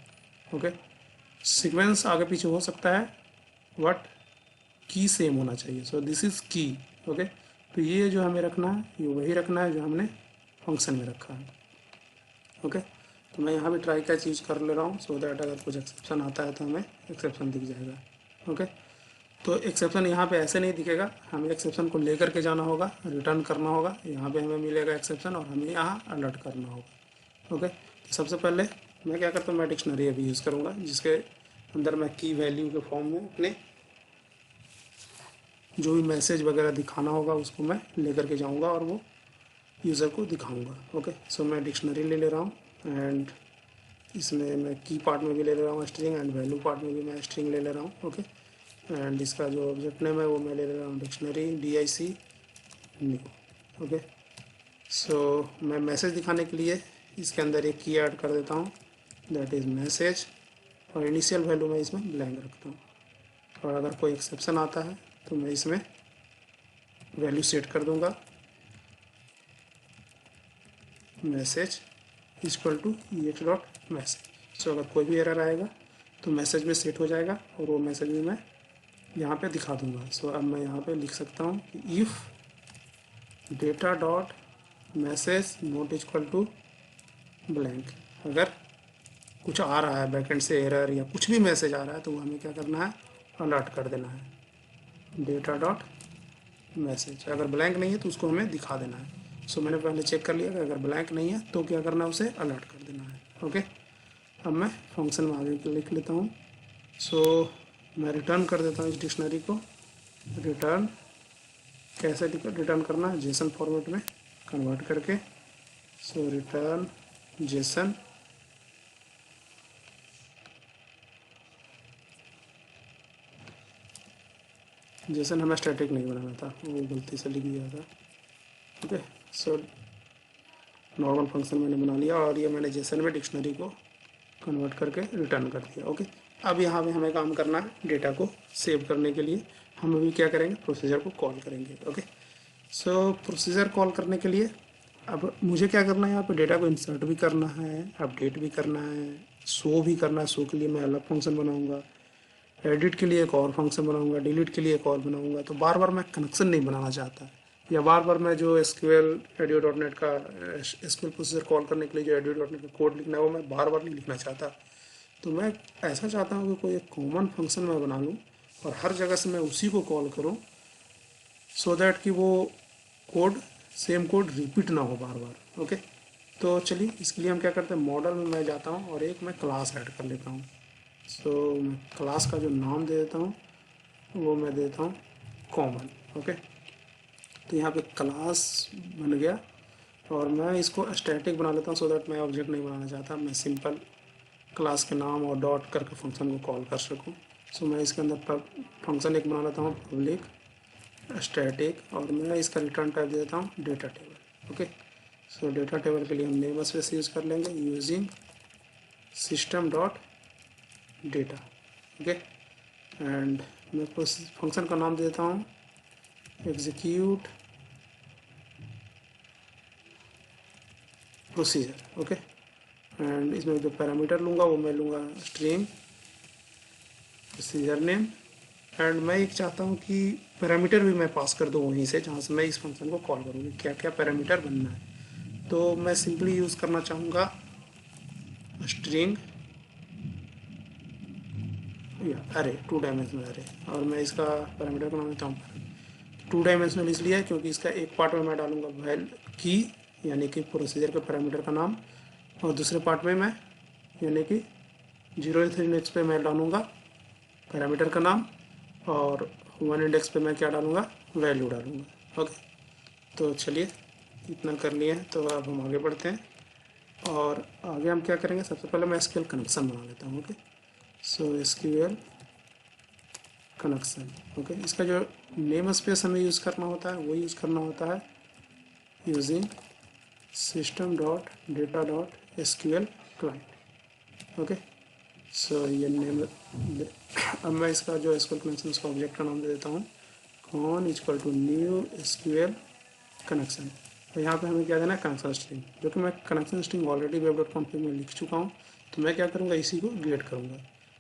ओके, सीक्वेंस आगे पीछे हो सकता है बट की सेम होना चाहिए। सो दिस इज़ की। ओके, तो ये जो हमें रखना है ये वही रखना है जो हमने फंक्शन में रखा है। ओके, तो मैं यहाँ भी ट्राई कैच यूज कर ले रहा हूँ सो दैट अगर कुछ एक्सेप्शन आता है तो हमें एक्सेप्शन दिख जाएगा। ओके, तो एक्सेप्शन यहाँ पे ऐसे नहीं दिखेगा, हमें एक्सेप्शन को लेकर के जाना होगा, रिटर्न करना होगा। यहाँ पे हमें मिलेगा एक्सेप्शन और हमें यहाँ अलर्ट करना होगा। ओके, तो सबसे पहले मैं क्या करता हूँ, मैं डिक्शनरी अभी यूज़ करूँगा जिसके अंदर मैं की वैल्यू के फॉर्म में अपने जो भी मैसेज वगैरह दिखाना होगा उसको मैं लेकर के जाऊँगा और वो यूज़र को दिखाऊँगा। ओके, सो मैं डिक्शनरी ले रहा हूँ एंड इसमें मैं की पार्ट में भी ले रहा हूँ स्ट्रिंग एंड वैल्यू पार्ट में भी मैं स्ट्रिंग ले रहा हूँ। ओके, एंड इसका जो ऑब्जेक्ट नेम है वो मैं ले रहा हूँ डिक्शनरी DIC न्यू। ओके, सो मैं मैसेज दिखाने के लिए इसके अंदर एक की ऐड कर देता हूँ दैट इज़ मैसेज और इनिशियल वैल्यू मैं इसमें ब्लैंक रखता हूँ। और अगर कोई एक्सेप्शन आता है तो मैं इसमें वैल्यू सेट कर दूंगा message equal to EX dot message. So अगर कोई भी एरर आएगा तो मैसेज में सेट हो जाएगा और वो मैसेज भी मैं यहाँ पे दिखा दूंगा। सो अब मैं यहाँ पे लिख सकता हूँ कि if data dot message not equal to blank, अगर कुछ आ रहा है बैकएंड से एरर या कुछ भी मैसेज आ रहा है तो हमें क्या करना है, अलर्ट कर देना है डेटा डॉट मैसेज। अगर ब्लैंक नहीं है तो उसको हमें दिखा देना है। सो मैंने पहले चेक कर लिया कि अगर ब्लैंक नहीं है तो क्या करना है, उसे अलर्ट कर देना है। ओके, अब मैं फंक्शन में आगे लिख लेता हूँ। सो मैं रिटर्न कर देता हूँ इस डिक्शनरी को। रिटर्न कैसे रिटर्न करना है, जेसन फॉर्मेट में कन्वर्ट करके। सो रिटर्न जेसन जेसन हमें स्टैटिक नहीं बनाना था, वो गलती से लिख दिया था। ओके, सो नॉर्मल फंक्शन मैंने बना लिया और ये मैंने जेसन में डिक्शनरी को कन्वर्ट करके रिटर्न कर दिया। ओके, अब यहाँ पे हमें काम करना है डेटा को सेव करने के लिए। हम अभी क्या करेंगे, प्रोसीजर को कॉल करेंगे। ओके, सो प्रोसीजर कॉल करने के लिए अब मुझे क्या करना है, यहाँ पे डेटा को इंसर्ट भी करना है, अपडेट भी करना है, शो भी करना है। शो के लिए मैं अलग फंक्शन बनाऊँगा, एडिट के लिए एक और फंक्शन बनाऊंगा, डिलीट के लिए एक और बनाऊंगा। तो बार बार मैं कनेक्शन नहीं बनाना चाहता, या बार बार मैं जो SQL edu.net का SQL प्रोसीजर कॉल करने के लिए जो edu.net का कोड लिखना है वो मैं बार बार नहीं लिखना चाहता। तो मैं ऐसा चाहता हूँ कि कोई एक कॉमन फंक्शन मैं बना लूँ और हर जगह से मैं उसी को कॉल करूँ सो दैट कि वो कोड सेम कोड रिपीट ना हो बार बार। ओके, तो चलिए इसके लिए हम क्या करते हैं, मॉडल में मैं जाता हूँ और एक मैं क्लास ऐड कर लेता हूँ। सो मैं क्लास का जो नाम दे देता हूँ वो मैं देता हूँ कॉमन। ओके, तो यहाँ पे क्लास बन गया और मैं इसको स्टैटिक बना लेता हूँ सो दैट मैं ऑब्जेक्ट नहीं बनाना चाहता, मैं सिंपल क्लास के नाम और डॉट करके फंक्शन को कॉल कर सकूँ। सो मैं इसके अंदर फंक्शन एक बना लेता हूँ पब्लिक स्टैटिक और मैं इसका रिटर्न टाइप दे देता हूँ data table. Okay, so data table के लिए हम नेम स्पेस यूज़ कर लेंगे using system dot data. Okay, and मैं फंक्शन का नाम देता हूँ एग्जीक्यूट प्रोसीजर। ओके, एंड इसमें जो पैरामीटर लूँगा वो मैं लूँगा स्ट्रिंग प्रोसीजर नेम एंड मैं एक चाहता हूँ कि पैरामीटर भी मैं पास कर दूँ वहीं से जहाँ से मैं इस फंक्शन को कॉल करूँगी, क्या क्या पैरामीटर बनना है। तो मैं सिंपली यूज़ करना चाहूँगा स्ट्रिंग अरे 2 डायमेंशनल अरे, और मैं इसका पैरामीटर का नाम देता हूँ 2 डायमेंशनल इसलिए है क्योंकि इसका एक पार्ट में मैं डालूंगा वैल की यानी कि प्रोसीजर के पैरामीटर का नाम और दूसरे पार्ट में मैं यानी कि 0 इंडेक्स पे मैं डालूंगा पैरामीटर का नाम और 1 इंडेक्स पे मैं क्या डालूंगा, वैल्यू डालूंगा। ओके, तो चलिए इतना कर लिए हैं, तो अब हम आगे बढ़ते हैं। और आगे हम क्या करेंगे, सबसे पहले मैं एसक्यूएल कनेक्शन बना लेता हूँ। ओके, सो एसक्यूएल कनेक्शन। ओके, इसका जो नेम स्पेस हमें यूज़ करना होता है वो यूज़ करना होता है using system dot data dot SQL client. Okay, so ये नेम। अब मैं इसका जो एसक्यूएल कनेक्शन उसका ऑब्जेक्ट का नाम दे देता हूँ con equal to new SQL connection. तो यहाँ पे हमें क्या देना है, कनेक्शन स्ट्रिंग, जो कि मैं कनेक्शन स्ट्रिंग ऑलरेडी web.config में लिख चुका हूँ। तो मैं क्या करूँगा, इसी को गेट करूँगा।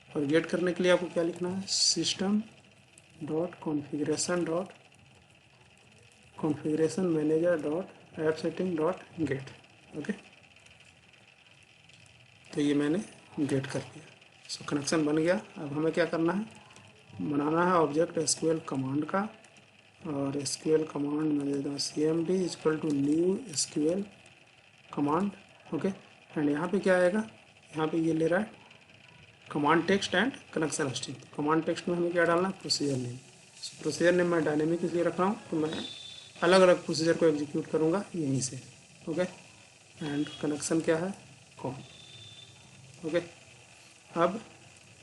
और गेट करने के लिए आपको क्या लिखना है, system dot configuration manager dot app setting dot gate. Okay, तो ये मैंने गेट कर दिया। सो कनेक्शन बन गया। अब हमें क्या करना है, बनाना है ऑब्जेक्ट एसक्यूएल कमांड का। और एसक्यूएल कमांड में दे दूँ cmd equal to new SQL command. Okay, and यहाँ पे क्या आएगा, यहाँ पे ये ले रहा है command text and connection string. Command text में हमें क्या डालना है, प्रोसीजर नेम। प्रोसीजर नेम मैं डायनेमिक इसलिए रख रहा हूँ, तो मैं अलग अलग प्रोसीजर को एग्जीक्यूट करूँगा यहीं से। ओके, एंड कनेक्शन क्या है, कॉम। ओके, अब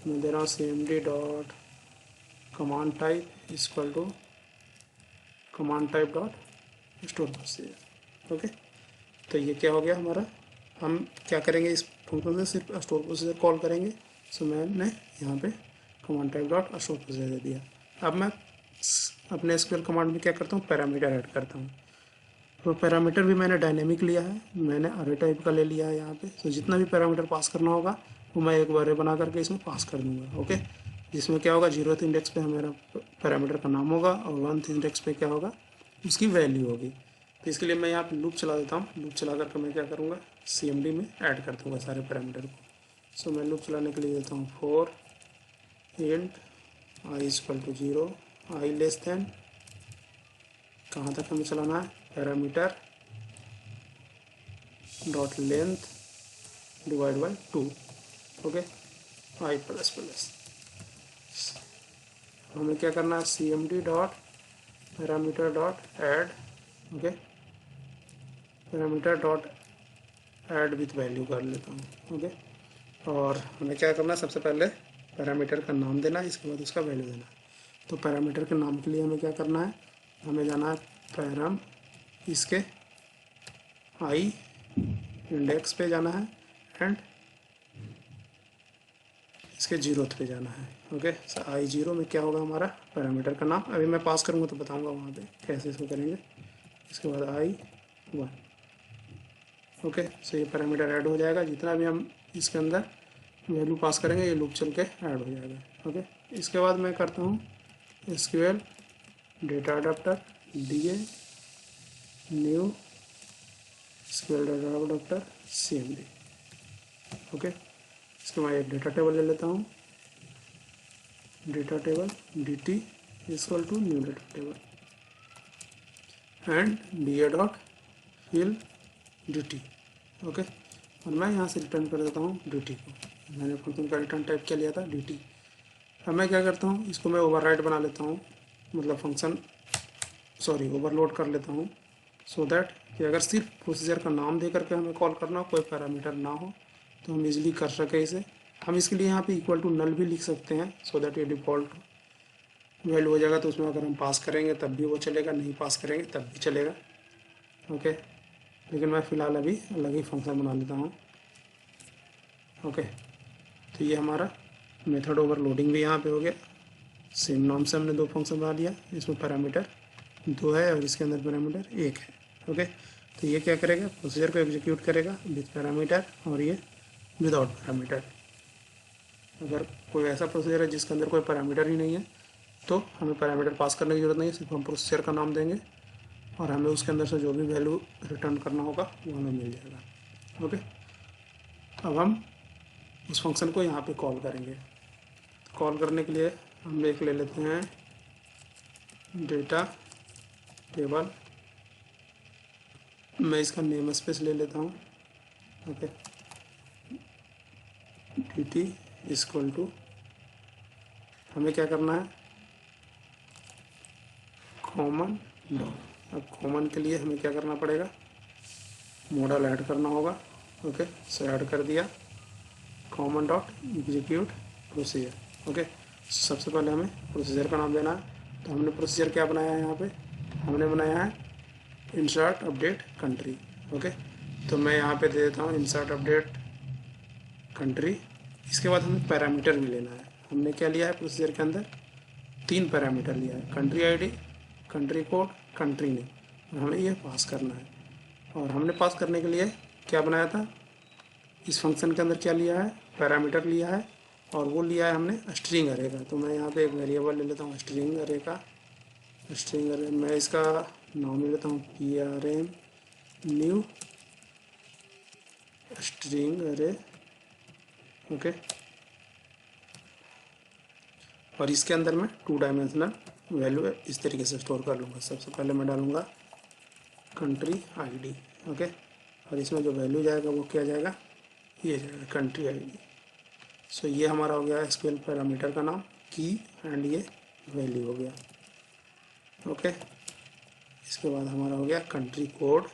मैं दे रहा हूँ cmd dot command type equal to command type dot store procedure. Okay, तो ये क्या हो गया हमारा, हम क्या करेंगे, इस फंक्शन से सिर्फ स्टोर प्रोसीजर कॉल करेंगे। सो मैंने यहाँ पे command type dot store procedure दे दिया। अब मैं अपने एसक्यूएल कमांड में क्या करता हूँ, पैरामीटर ऐड करता हूँ। तो पैरामीटर भी मैंने डायनेमिक लिया है, मैंने अरे टाइप का ले लिया है यहाँ पे। तो जितना भी पैरामीटर पास करना होगा वो मैं एक अरे बना करके इसमें पास कर दूँगा। ओके, जिसमें क्या होगा, 0th इंडेक्स पे मेरा पैरामीटर का नाम होगा और 1th इंडेक्स पे क्या होगा, उसकी वैल्यू होगी। तो इसके लिए मैं यहाँ पे लूप चला देता हूँ। लूप चला करके मैं क्या करूँगा, cmd में ऐड कर दूँगा सारे पैरामीटर को। सो मैं लूप चलाने के लिए देता हूँ for int i equal to 0, i less than, कहाँ तक हमें चलाना है, parameter dot length divide by 2। Okay, i plus plus. हमें क्या करना है, cmd dot parameter dot add. Okay, parameter dot add with value कर लेता हूँ। ओके, और हमें क्या करना है, सबसे पहले पैरामीटर का नाम देना है, इसके बाद उसका वैल्यू देना है। तो पैरामीटर के नाम के लिए हमें क्या करना है, हमें जाना है पैराम, इसके आई इंडेक्स पे जाना है एंड इसके 0th पे जाना है। ओके, आई 0 में क्या होगा, हमारा पैरामीटर का नाम। अभी मैं पास करूँगा तो बताऊँगा वहाँ पे कैसे इसको करेंगे। इसके बाद आई 1। ओके, सो ये पैरामीटर ऐड हो जाएगा। जितना भी हम इसके अंदर वैल्यू पास करेंगे ये लूप चल के ऐड हो जाएगा। ओके, इसके बाद मैं करता हूँ SQL data adapter D new SQL data adapter cmd। Okay, इसके बाद एक डेटा टेबल ले लेता हूँ, data table dt equal to new data table and da dot fill dt। Okay, और मैं यहाँ से रिटर्न कर देता हूँ dt को। मैंने फंक्शन का रिटर्न टाइप क्या लिया था, dt। अब मैं क्या करता हूँ, इसको मैं ओवरराइड बना लेता हूँ, मतलब फंक्शन ओवरलोड कर लेता हूँ, सो दैट कि अगर सिर्फ प्रोसीजर का नाम दे करके हमें कॉल करना हो, कोई पैरामीटर ना हो, तो हम इजीली कर सके इसे। हम इसके लिए यहाँ पे इक्वल टू नल भी लिख सकते हैं, सो दैट ये डिफ़ॉल्ट वैल्यू हो जाएगा। तो उसमें अगर हम पास करेंगे तब भी वो चलेगा, नहीं पास करेंगे तब भी चलेगा। ओके, लेकिन मैं फ़िलहाल अभी अलग ही फंक्शन बना लेता हूँ। ओके, तो ये हमारा मेथड ओवरलोडिंग भी यहाँ पे हो गया। सेम नाम से हमने 2 फंक्शन बना लिया, इसमें पैरामीटर 2 है और इसके अंदर पैरामीटर 1 है। ओके, तो ये क्या करेगा, प्रोसीजर को एग्जीक्यूट करेगा विथ पैरामीटर और ये विदाउट पैरामीटर। अगर कोई ऐसा प्रोसीजर है जिसके अंदर कोई पैरामीटर ही नहीं है तो हमें पैरामीटर पास करने की ज़रूरत नहीं है, सिर्फ हम प्रोसीजर का नाम देंगे और हमें उसके अंदर से जो भी वैल्यू रिटर्न करना होगा वो हमें मिल जाएगा। ओके, अब हम उस फंक्शन को यहाँ पे कॉल करेंगे। कॉल करने के लिए हम एक ले लेते हैं डेटा टेबल, मैं इसका नेम स्पेस ले लेता हूँ। ओके, dt इक्वल टू, हमें क्या करना है, कॉमन डॉट। अब कॉमन के लिए हमें क्या करना पड़ेगा, मॉडल ऐड करना होगा। ओके, सो ऐड कर दिया, common dot execute procedure. Okay, सबसे पहले हमें प्रोसीजर का नाम देना है। तो हमने प्रोसीजर क्या बनाया है यहाँ पे, हमने बनाया है इंसर्ट अपडेट कंट्री। ओके, तो मैं यहाँ पे दे देता हूँ इंसर्ट अपडेट कंट्री। इसके बाद हमें पैरामीटर भी लेना है। हमने क्या लिया है प्रोसीजर के अंदर, 3 पैरामीटर लिया है, country ID, country code, country name. हमें ये पास करना है। और हमने पास करने के लिए क्या बनाया था, इस फंक्शन के अंदर क्या लिया है, पैरामीटर लिया है, और वो लिया है हमने स्ट्रिंग अरे का। तो मैं यहाँ पे एक वेरिएबल ले लेता हूँ स्ट्रिंग अरे का। स्ट्रिंग अरे मैं इसका नाम ले लेता हूँ PRM न्यू स्ट्रिंग अरे। ओके, और इसके अंदर मैं 2 डायमेंशनल वैल्यू इस तरीके से स्टोर कर लूँगा। सबसे पहले मैं डालूँगा कंट्री आईडी। ओके, और इसमें जो वैल्यू जाएगा वो क्या जाएगा, ये जाएगा कंट्री आईडी। सो ये हमारा हो गया SQL पैरामीटर का नाम, की एंड ये वैल्यू हो गया। ओके, इसके बाद हमारा हो गया कंट्री कोड।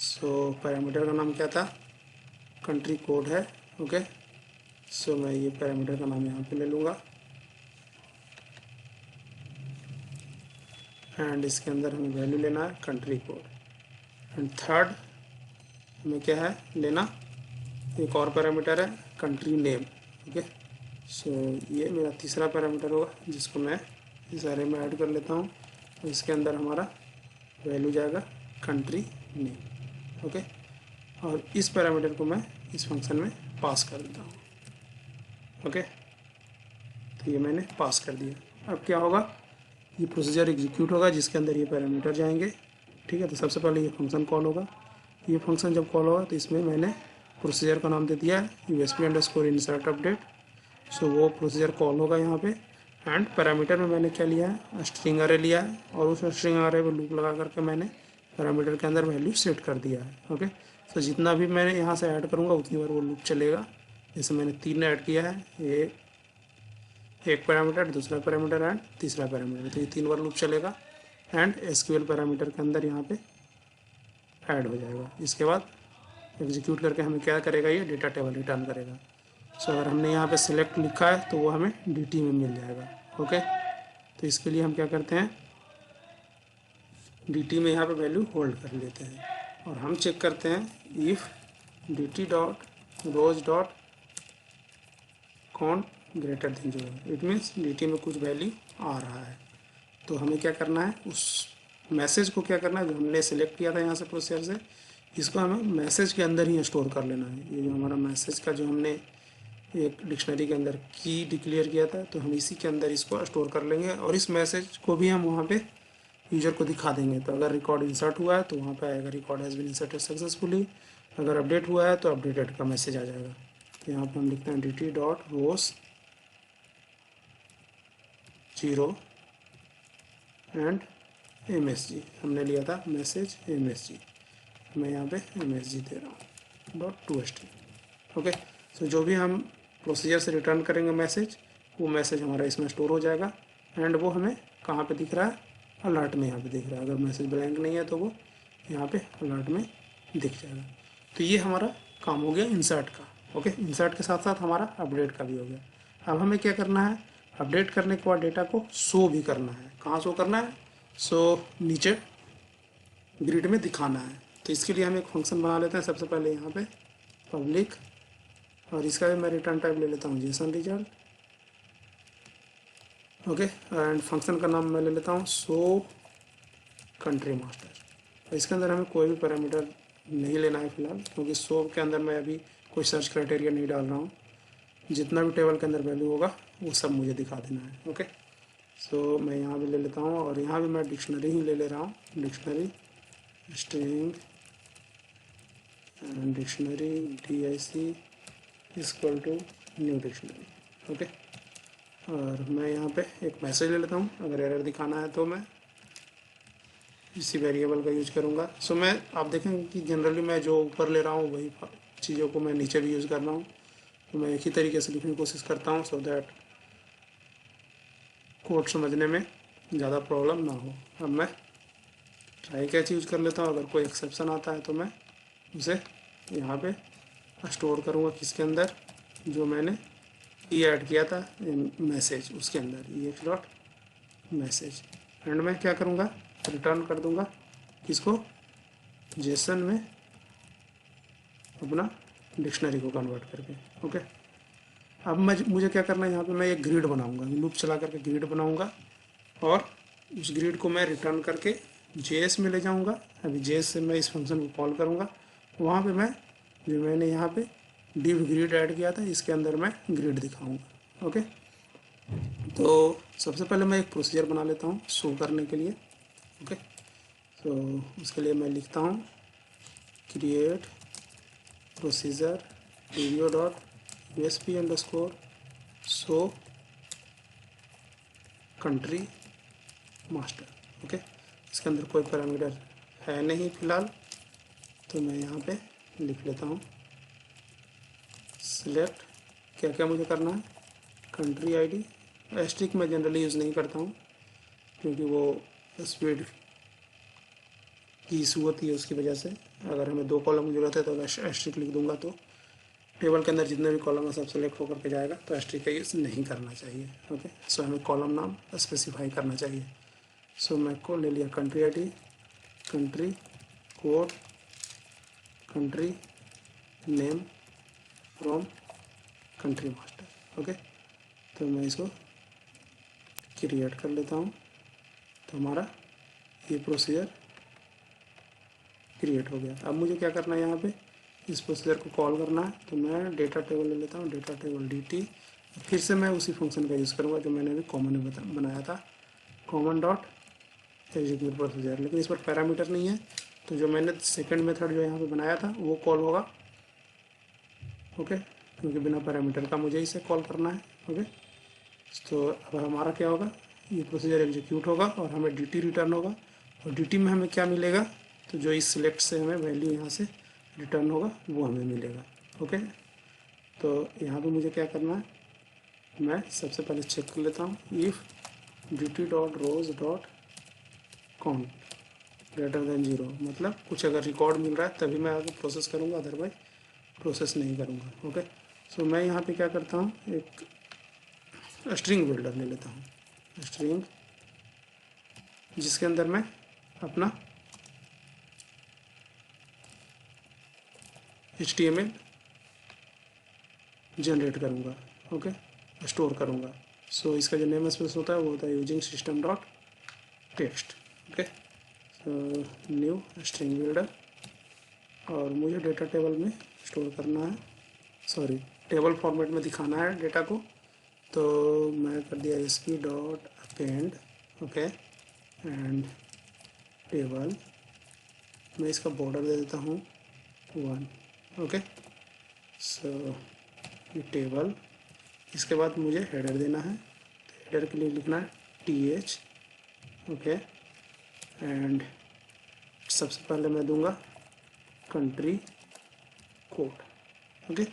सो पैरामीटर का नाम क्या था, कंट्री कोड है। ओके, सो मैं ये पैरामीटर का नाम यहाँ पे ले लूँगा, एंड इसके अंदर हमें वैल्यू लेना है कंट्री कोड। एंड थर्ड हमें क्या है लेना, एक और पैरामीटर है कंट्री नेम। ओके, सो ये मेरा तीसरा पैरामीटर होगा जिसको मैं इस अरे में ऐड कर लेता हूँ। और इसके अंदर हमारा वैल्यू जाएगा कंट्री नेम। ओके, और इस पैरामीटर को मैं इस फंक्शन में पास कर देता हूँ। ओके, तो ये मैंने पास कर दिया। अब क्या होगा, ये प्रोसीजर एग्जीक्यूट होगा जिसके अंदर ये पैरामीटर जाएंगे। ठीक है, तो सबसे पहले ये फंक्शन कॉल होगा। ये फंक्शन जब कॉल होगा तो इसमें मैंने प्रोसीजर का नाम दे दिया है USP_insert अपडेट। सो वो प्रोसीजर कॉल होगा यहाँ पे। एंड पैरामीटर में मैंने क्या लिया है, स्ट्रिंग अरे लिया है, और उस स्ट्रिंग अरे पर लूप लगा करके मैंने पैरामीटर के अंदर वैल्यू सेट कर दिया है। ओके, तो जितना भी मैंने यहाँ से ऐड करूँगा उतनी बार वो लूप चलेगा। जैसे मैंने 3 ऐड किया है, ये एक पैरामीटर, दूसरा पैरामीटर एंड तीसरा पैरामीटर, तो ये 3 बार लूप चलेगा एंड SQL पैरामीटर के अंदर यहाँ पे ऐड हो जाएगा। इसके बाद एग्जीक्यूट करके हमें क्या करेगा, ये डेटा टेबल रिटर्न करेगा। सो अगर हमने यहाँ पे सिलेक्ट लिखा है तो वो हमें DT में मिल जाएगा। ओके, तो इसके लिए हम क्या करते हैं, DT में यहाँ पे वैल्यू होल्ड कर लेते हैं, और हम चेक करते हैं if DT dot rows dot count greater than 0। It means DT में कुछ वैल्यू आ रहा है। तो हमें क्या करना है, उस मैसेज को क्या करना है जो हमने सेलेक्ट किया था यहाँ से प्रोसीजर से, इसको हमें मैसेज के अंदर ही स्टोर कर लेना है। ये जो हमारा मैसेज का जो हमने एक डिक्शनरी के अंदर की डिक्लेयर किया था, तो हम इसी के अंदर इसको स्टोर कर लेंगे, और इस मैसेज को भी हम वहाँ पे यूजर को दिखा देंगे। तो अगर रिकॉर्ड इंसर्ट हुआ है तो वहाँ पे आएगा record has been inserted successfully, अगर अपडेट हुआ है तो अपडेटेड का मैसेज आ जाएगा। तो यहाँ पर हम लिखते हैं DT dot rows 0 and MSG, हमने लिया था मैसेज MSG, मैं यहाँ पे MSG दे रहा हूँ .toString। ओके, सो जो भी हम प्रोसीजर से रिटर्न करेंगे मैसेज, वो मैसेज हमारा इसमें स्टोर हो जाएगा, एंड वो हमें कहाँ पे दिख रहा है, अलर्ट में यहाँ पे दिख रहा है। अगर मैसेज ब्लैंक नहीं है तो वो यहाँ पे अलर्ट में दिख जाएगा। तो ये हमारा काम हो गया इंसर्ट का। ओके, इंसर्ट के साथ साथ हमारा अपडेट का भी हो गया। अब हमें क्या करना है, अपडेट करने के बाद डेटा को शो भी करना है। कहाँ शो करना है, सो नीचे ग्रिड में दिखाना है। तो इसके लिए हम एक फंक्शन बना लेते हैं। सबसे पहले यहाँ पे पब्लिक, और इसका भी मैं रिटर्न टाइप ले लेता हूँ JSON result. Okay, and function का नाम मैं ले लेता हूँ शो कंट्री मास्टर। इसके अंदर हमें कोई भी पैरामीटर नहीं लेना है फिलहाल, क्योंकि शो के अंदर मैं अभी कोई सर्च क्राइटेरिया नहीं डाल रहा हूँ। जितना भी टेबल के अंदर वैल्यू होगा वो सब मुझे दिखा देना है। ओके, सो मैं यहाँ भी ले लेता हूँ, और यहाँ भी मैं डिक्शनरी ही ले रहा हूँ, dictionary string and dictionary DIC equal to new dictionary. Okay, और मैं यहाँ पे एक मैसेज ले लेता हूँ। अगर एरर दिखाना है तो मैं इसी वेरिएबल का यूज करूँगा। सो मैं आप देखेंगे कि जनरली मैं जो ऊपर ले रहा हूँ वही चीज़ों को मैं नीचे भी यूज़ कर रहा हूँ। तो मैं एक ही तरीके से लिखने की कोशिश करता हूँ, सो दैट कोड समझने में ज़्यादा प्रॉब्लम ना हो। अब मैं ट्राई कैच यूज कर लेता हूँ। अगर कोई एक्सेप्शन आता है तो मैं उसे यहाँ पे स्टोर करूँगा किसके अंदर, जो मैंने ई ऐड किया था मैसेज, उसके अंदर ex डॉट मैसेज। एंड मैं क्या करूँगा, रिटर्न कर दूँगा किसको, जेसन में अपना डिक्शनरी को कन्वर्ट करके। ओके, अब मुझे क्या करना है, यहाँ पे मैं एक ग्रिड बनाऊँगा, लूप चला करके ग्रिड बनाऊँगा और उस ग्रिड को मैं रिटर्न करके जेएस में ले जाऊँगा। अभी जेएस से मैं इस फंक्शन को कॉल करूँगा, वहाँ पे मैं जो मैंने यहाँ पे डिव ग्रिड ऐड किया था इसके अंदर मैं ग्रिड दिखाऊँगा। ओके, तो सबसे पहले मैं एक प्रोसीजर बना लेता हूँ शो करने के लिए। ओके, तो उसके लिए मैं लिखता हूँ create procedure video dot USP underscore show country master. Okay, इसके अंदर कोई पैरामीटर है नहीं फिलहाल, तो मैं यहाँ पे लिख लेता हूँ सिलेक्ट, क्या क्या मुझे करना है, कंट्री आईडी। एस्ट्रिक मैं जनरली यूज़ नहीं करता हूँ क्योंकि वो स्पीड की इशू होती है, उसकी वजह से। अगर हमें 2 कॉलम की ज़रूरत है तो एस्ट्रिक लिख दूंगा तो टेबल के अंदर जितने भी कॉलम है सब सेलेक्ट होकर के जाएगा, तो एस्ट्रिक का यूज़ नहीं करना चाहिए। ओके, सो हमें कॉलम नाम स्पेसिफाई करना चाहिए। सो मैं को ले लिया country ID, country code, country name from country master. Okay, तो मैं इसको क्रिएट कर लेता हूँ, तो हमारा ये प्रोसीजर क्रिएट हो गया। अब मुझे क्या करना है, यहाँ पे इस प्रोसीजर को कॉल करना है, तो मैं डेटा टेबल ले लेता हूँ, डेटा टेबल dt। फिर से मैं उसी फंक्शन का यूज़ करूँगा जो मैंने अभी कॉमन में बनाया था, कॉमन डॉट एग्जीक्यूट प्रोसीजर। लेकिन इस पर पैरामीटर नहीं है, तो जो मैंने सेकंड मेथड जो यहाँ पे बनाया था वो कॉल होगा। ओके, क्योंकि बिना पैरामीटर का मुझे इसे कॉल करना है। ओके, तो अब हमारा क्या होगा, ये प्रोसीजर एग्जीक्यूट होगा और हमें dt रिटर्न होगा। और dt में हमें क्या मिलेगा, तो जो इस सिलेक्ट से हमें वैल्यू यहाँ से रिटर्न होगा वो हमें मिलेगा। ओके, तो यहाँ पे मुझे क्या करना है, मैं सबसे पहले चेक कर लेता हूँ if dt dot rows dot count greater than 0, मतलब कुछ अगर रिकॉर्ड मिल रहा है तभी मैं आगे प्रोसेस करूँगा, अदरवाइज प्रोसेस नहीं करूँगा। ओके, सो मैं यहाँ पे क्या करता हूँ, एक स्ट्रिंग बिल्डर ले लेता हूँ, स्ट्रिंग जिसके अंदर मैं अपना HTML जनरेट करूँगा। ओके, स्टोर करूँगा। सो इसका जो नेम स्पेस होता है वो होता है using system dot text. Okay, so new string builder, और मुझे डेटा टेबल में स्टोर करना है, सॉरी टेबल फॉर्मेट में दिखाना है डेटा को, तो मैं कर दिया sp dot append. Okay, and table, मैं इसका बॉर्डर दे देता हूँ 1। ओके, सो ये टेबल, इसके बाद मुझे हेडर देना है, तो हेडर के लिए लिखना है th। ओके, एंड सबसे पहले मैं दूंगा country code. Okay,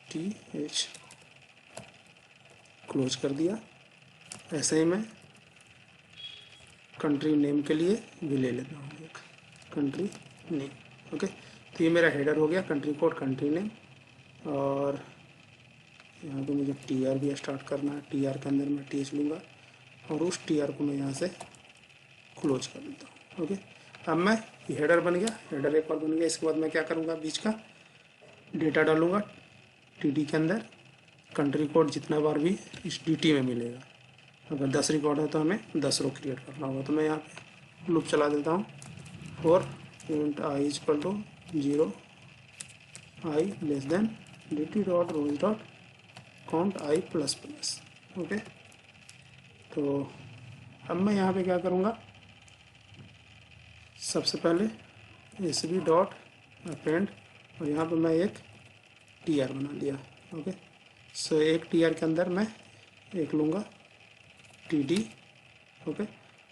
th close कर दिया। ऐसे ही मैं कंट्री नेम के लिए भी ले लेता हूँ एक कंट्री नेम। ओके, तो ये मेरा हेडर हो गया, कंट्री कोड कंट्री नेम। और यहाँ पे मुझे tr भी स्टार्ट करना है, tr के अंदर मैं th लूँगा और उस tr को मैं यहाँ से क्लोज कर देता हूँ। ओके, अब मैं ये हेडर बन गया, हेडर एक बार बन गया। इसके बाद मैं क्या करूँगा, बीच का डेटा डालूँगा टी के अंदर, कंट्री कोड जितना बार भी इस dt में मिलेगा। अगर 10 रिकॉर्ड है तो हमें 10 रो क्रिएट करना होगा। तो मैं यहाँ पे लूप चला देता हूँ for int i equal to 0 i less than dt dot rows dot count i plus plus. Okay, तो अब मैं यहाँ पे क्या करूँगा, सबसे पहले sb डॉट अपेंड, और यहाँ पे मैं एक tr बना लिया। ओके, सो एक tr के अंदर मैं एक लूँगा td। ओके,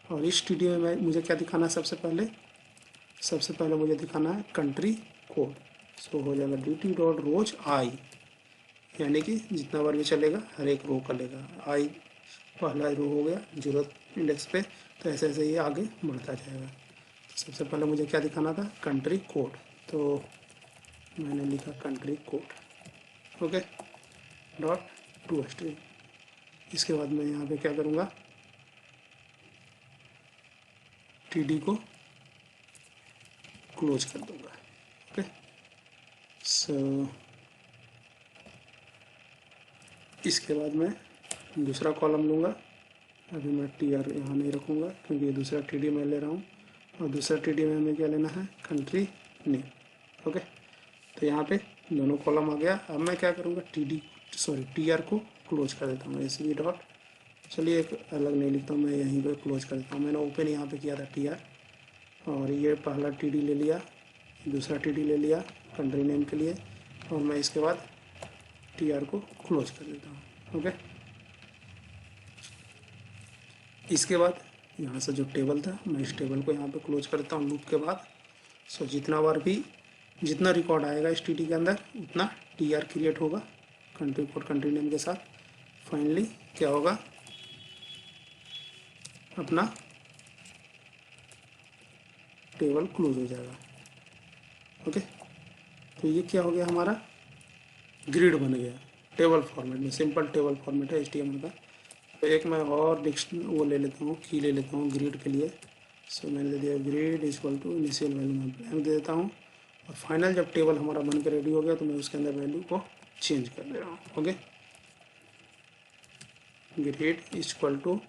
और इस td में मुझे क्या दिखाना है, सबसे पहले मुझे दिखाना है कंट्री कोड। सो हो जाएगा dt डॉट रोज i, यानी कि जितना बार भी चलेगा हर एक रो का लेगा। i पहला रो हो गया 0 इंडेक्स पे, तो ऐसे ऐसे ये आगे बढ़ता जाएगा। तो सबसे पहले मुझे क्या दिखाना था, कंट्री कोड, तो मैंने लिखा country code, okay, dot to string. इसके बाद मैं यहाँ पे क्या करूँगा, टीडी को क्लोज कर दूँगा, ओके। सो इसके बाद मैं दूसरा कॉलम लूँगा। अभी मैं टी आर यहाँ नहीं रखूँगा क्योंकि ये दूसरा टी डी मैं ले रहा हूँ, और दूसरा टी डी में हमें क्या लेना है, कंट्री नेम, ओके। तो यहाँ पे दोनों कॉलम आ गया। अब मैं क्या करूँगा, टी आर को क्लोज कर देता हूँ, एस वी डॉट, चलिए एक अलग नहीं लिखता हूँ, मैं यहीं पे क्लोज कर देता हूँ। मैंने ओपन यहाँ पे किया था टी आर, और ये पहला टी डी ले लिया, दूसरा टी डी ले लिया कंट्री नेम के लिए, और मैं इसके बाद टी आर को क्लोज कर देता हूँ, ओके। इसके बाद यहाँ से जो टेबल था, मैं इस टेबल को यहाँ पे क्लोज करता हूँ लूप के बाद। सो जितना रिकॉर्ड आएगा इस टी के अंदर उतना टी आर क्रिएट होगा कंट्री कोड कंट्री नेम के साथ। फाइनली क्या होगा, अपना टेबल क्लोज हो जाएगा, ओके। तो ये क्या हो गया, हमारा ग्रिड बन गया टेबल फॉर्मेट में, सिंपल टेबल फॉर्मेट है HTML का। तो एक मैं और वो ले लेता हूँ, की ले लेता हूँ ग्रिड के लिए। सो मैंने दे दिया grid equal to initial value में ब्लैंक दे देता हूँ, और फाइनल जब टेबल हमारा बनकर रेडी हो गया तो मैं उसके अंदर वैल्यू को चेंज कर दे रहा हूँ, okay. Grid equal to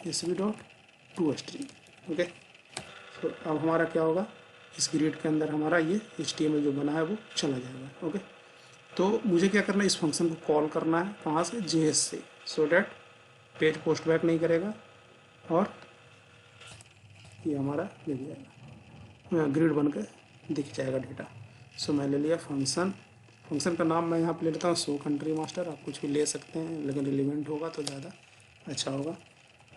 S V dot to string, okay. तो अब हमारा क्या होगा, इस ग्रिड के अंदर हमारा ये HTML जो बना है वो चला जाएगा, ओके। तो मुझे क्या करना है, इस फंक्शन को कॉल करना है, कहाँ से, JS से, so that page post back नहीं करेगा और ये हमारा दिख जाएगा, ग्रिड बनकर दिख जाएगा डेटा। सो मैं ले लिया फंक्शन का नाम मैं यहाँ पे ले लेता हूँ शो कंट्री मास्टर। आप कुछ भी ले सकते हैं लेकिन रिलेवेंट होगा तो ज़्यादा अच्छा होगा।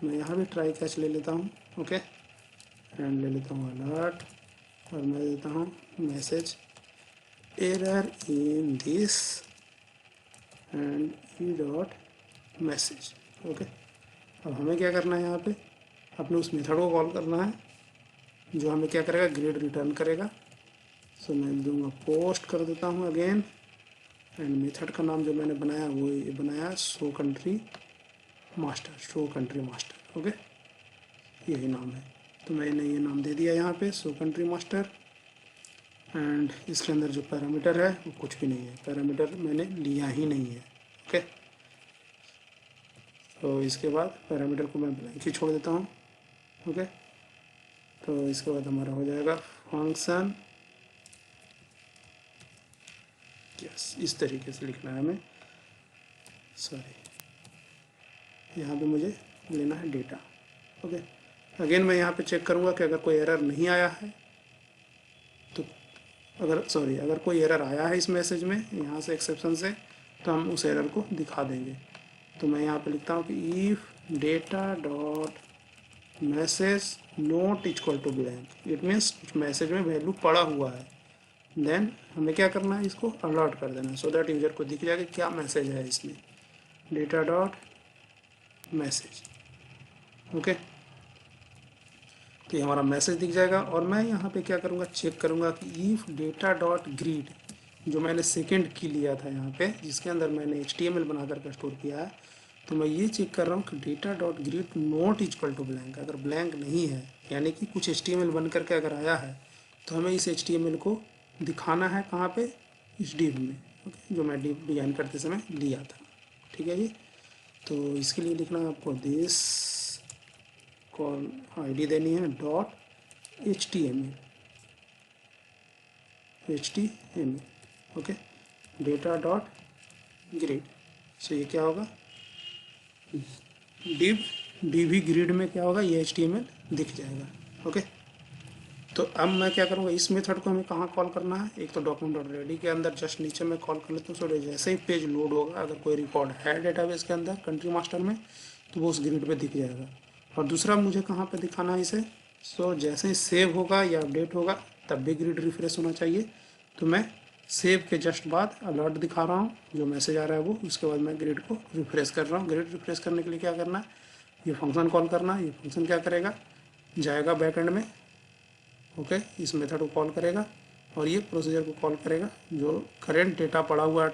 मैं यहाँ भी ट्राई कैच ले लेता हूँ, ओके, एंड ले लेता हूँ अलर्ट, और मैं देता हूँ message error in this and E dot message, okay. अब हमें क्या करना है, यहाँ पे अपने उस मेथड को कॉल करना है जो हमें क्या करेगा, ग्रिड रिटर्न करेगा। सो मैं दूंगा पोस्ट कर देता हूँ अगेन, एंड मेथड का नाम जो मैंने बनाया वो ये बनाया शो कंट्री मास्टर, ओके, यही नाम है। तो मैंने ये नाम दे दिया यहाँ पे शो कंट्री मास्टर, एंड इसके अंदर जो पैरामीटर है वो कुछ भी नहीं है, पैरामीटर मैंने लिया ही नहीं है, ओके। तो इसके बाद पैरामीटर को मैं ब्लैंक ही छोड़ देता हूँ, ओके। तो इसके बाद हमारा हो जाएगा फंक्शन, यस, इस तरीके से लिखना है हमें, सॉरी, यहाँ पे मुझे लेना है डेटा, ओके। अगेन मैं यहाँ पे चेक करूँगा कि अगर कोई एरर नहीं आया है तो अगर कोई एरर आया है इस मैसेज में यहाँ से एक्सेप्शन से, तो हम उस एरर को दिखा देंगे। तो मैं यहाँ पे लिखता हूँ कि if data dot message not equal to blank, it means उस मैसेज में वैल्यू पड़ा हुआ है, देन हमें क्या करना है, इसको अलर्ट कर देना, सो दैट यूजर को दिख जाएगा क्या मैसेज है इसमें, डेटा डॉट मैसेज, ओके। तो ये हमारा मैसेज दिख जाएगा। और मैं यहाँ पे क्या करूँगा, चेक करूँगा कि इफ़ डेटा डॉट ग्रीड, जो मैंने सेकेंड की लिया था यहाँ पे, जिसके अंदर मैंने HTML बना करके स्टोर किया है, तो मैं ये चेक कर रहा हूँ कि data dot grid not equal to blank, अगर ब्लैंक नहीं है यानी कि कुछ HTML बन करके अगर आया है तो हमें इस HTML को दिखाना है कहाँ पे, इस डिव में, ओके, जो मैं डिव डिजाइन करते समय लिया था, ठीक है जी। तो इसके लिए लिखना है आपको दिस कॉल ID देनी है dot HTML, okay, data dot grid. So ये क्या होगा, डिव ही ग्रिड में क्या होगा, ये HTML दिख जाएगा, ओके। तो अब मैं क्या करूँगा, इस मेथड को हमें कहाँ कॉल करना है, एक तो डॉक्यूमेंट डॉट रेडी के अंदर जस्ट नीचे में कॉल कर लेता हूँ। सो जैसे ही पेज लोड होगा, अगर कोई रिकॉर्ड है डेटाबेस के अंदर कंट्री मास्टर में, तो वो उस ग्रिड पे दिख जाएगा। और दूसरा मुझे कहाँ पे दिखाना है इसे, सो जैसे ही सेव होगा या अपडेट होगा तब भी ग्रिड रिफ्रेश होना चाहिए। तो मैं सेव के जस्ट बाद अलर्ट दिखा रहा हूँ, जो मैसेज आ रहा है वो, उसके बाद मैं ग्रिड को रिफ्रेश कर रहा हूँ। ग्रिड रिफ्रेश करने के लिए क्या करना है, ये फंक्शन कॉल करना है। ये फंक्शन क्या करेगा, जाएगा बैकएंड में, ओके, इस मेथड को कॉल करेगा और ये प्रोसीजर को कॉल करेगा, जो करेंट डेटा पड़ा हुआ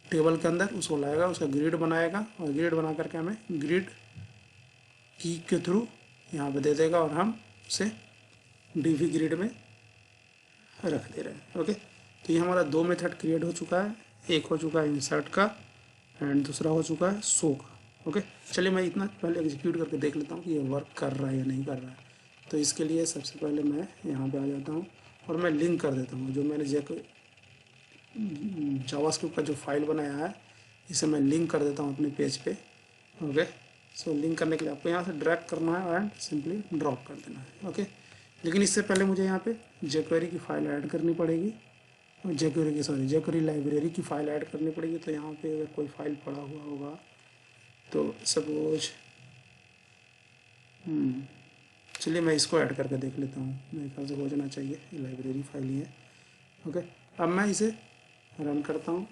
टेबल के अंदर उसको लाएगा, उसका ग्रिड बनाएगा और ग्रिड बना करके हमें ग्रिड की के थ्रू यहाँ पे दे देगा और हम उसे डीवी ग्रिड में रख दे रहे हैं। ओके, तो ये हमारा दो मेथड क्रिएट हो चुका है, एक हो चुका है इंसर्ट का एंड दूसरा हो चुका है शो का। ओके, चलिए मैं इतना पहले एग्जीक्यूट करके देख लेता हूँ कि ये वर्क कर रहा है या नहीं कर रहा है। तो इसके लिए सबसे पहले मैं यहाँ पे आ जाता हूँ और मैं लिंक कर देता हूँ जो मैंने जावास्क्रिप्ट का जो फाइल बनाया है, इसे मैं लिंक कर देता हूँ अपने पेज पे। ओके, सो लिंक करने के लिए आपको यहाँ से ड्रैग करना है एंड सिंपली ड्रॉप कर देना है। ओके, लेकिन इससे पहले मुझे यहाँ पे jQuery की फ़ाइल ऐड करनी पड़ेगी, jQuery लाइब्रेरी की फ़ाइल ऐड करनी पड़ेगी। तो यहाँ पे अगर कोई फाइल पड़ा हुआ होगा तो सपोज चलिए मैं इसको ऐड करके देख लेता हूँ, मेरे ख्याल से हो जाना चाहिए, ये लाइब्रेरी फाइल ही है। ओके, अब मैं इसे रन करता हूँ।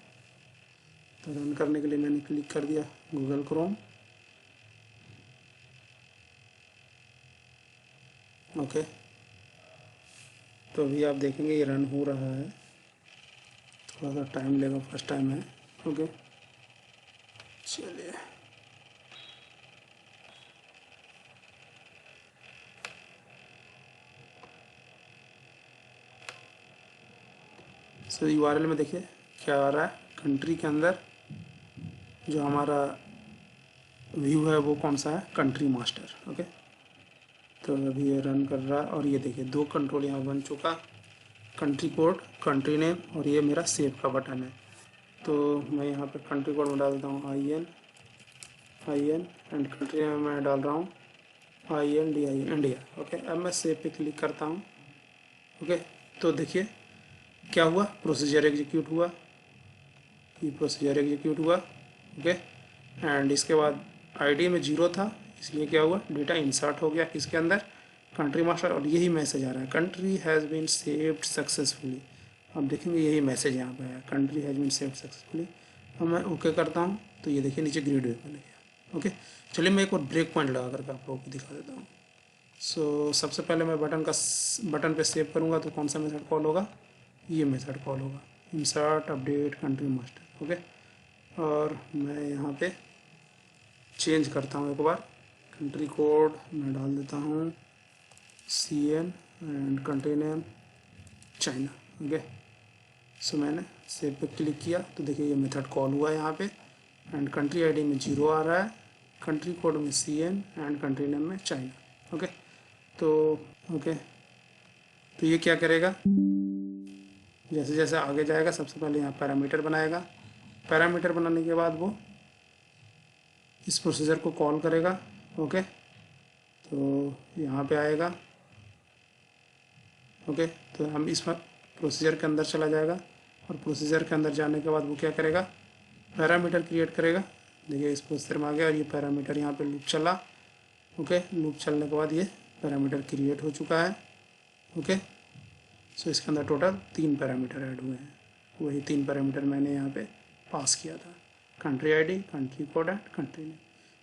तो रन करने के लिए मैंने क्लिक कर दिया गूगल क्रोम। ओके, तो अभी आप देखेंगे ये रन हो रहा है, थोड़ा सा टाइम लेगा, फर्स्ट टाइम है। ओके, चलिए सो URL में देखिए क्या आ रहा है, कंट्री के अंदर जो हमारा व्यू है वो कौन सा है, कंट्री मास्टर। ओके, तो अभी ये रन कर रहा है और ये देखिए दो कंट्रोल यहाँ बन चुका, कंट्री कोड, कंट्री नेम और ये मेरा सेव का बटन है। तो मैं यहाँ पे कंट्री कोड में डाल देता हूँ IN एंड कंट्री नेम मैं डाल रहा हूँ INDIA इंडिया। ओके, अब मैं सेव पे क्लिक करता हूँ। ओके, तो देखिए क्या हुआ, प्रोसीजर एग्जीक्यूट हुआ, ये प्रोसीजर एग्जीक्यूट हुआ। ओके, एंड इसके बाद ID में 0 था, इसलिए क्या हुआ, डेटा इंसर्ट हो गया किसके अंदर, कंट्री मास्टर, और यही मैसेज आ रहा है, country has been saved successfully. आप देखेंगे यही मैसेज यहाँ पे है, country has been saved successfully. अब मैं ओके करता हूँ तो ये देखिए नीचे ग्रिड बन गया। ओके, चलिए मैं एक और ब्रेक पॉइंट लगा करके आप लोगों को दिखा देता हूँ। सो सबसे पहले मैं बटन पे सेव करूँगा तो कौन सा मेथड कॉल होगा, ये मेथड कॉल होगा, insert update country master. Okay, और मैं यहाँ पे चेंज करता हूँ एक बार, कंट्री कोड मैं डाल देता हूँ CN and country name China. Okay, so मैंने सेव पे क्लिक किया तो देखिए ये मेथड कॉल हुआ है यहाँ पे, एंड कंट्री ID में 0 आ रहा है, कंट्री कोड में CN एंड कंट्री नेम में चाइना। ओके, तो ये क्या करेगा, जैसे जैसे आगे जाएगा सबसे पहले यहाँ पैरामीटर बनाएगा, पैरामीटर बनाने के बाद वो इस प्रोसीजर को कॉल करेगा। ओके, तो यहाँ पे आएगा। ओके, तो हम इस प्रोसीजर के अंदर चला जाएगा और प्रोसीजर के अंदर जाने के बाद वो क्या करेगा, पैरामीटर क्रिएट करेगा। देखिए इस प्रोसीजर में आ गया और ये पैरामीटर यहाँ पे लूप चला। ओके, लूप चलने के बाद ये पैरामीटर क्रिएट हो चुका है। ओके, सो इसके अंदर टोटल 3 पैरामीटर ऐड हुए हैं, वही 3 पैरामीटर मैंने यहाँ पे पास किया था, country ID, country code and country name.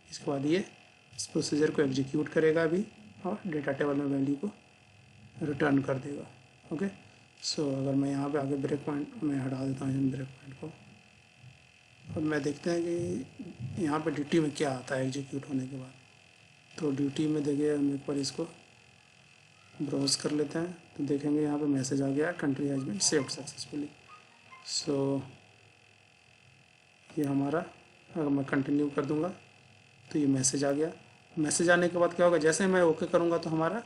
इसके बाद ये इस प्रोसीजर को एग्जीक्यूट करेगा अभी और डेटा टेबल में वैल्यू को रिटर्न कर देगा। ओके, सो अगर मैं यहाँ पे आगे ब्रेक पॉइंट में हटा देता हूँ ब्रेक पॉइंट को, और मैं देखते हैं कि यहाँ पे ड्यूटी में क्या आता है एग्जीक्यूट होने के बाद। तो ड्यूटी में देखिए हम एक बार इसको ब्राउज कर लेते हैं तो देखेंगे यहाँ पे मैसेज आ गया, country has been saved successfully. So ये हमारा, अगर मैं कंटिन्यू कर दूंगा तो ये मैसेज आ गया। मैसेज आने के बाद क्या होगा, जैसे मैं ओके करूँगा तो हमारा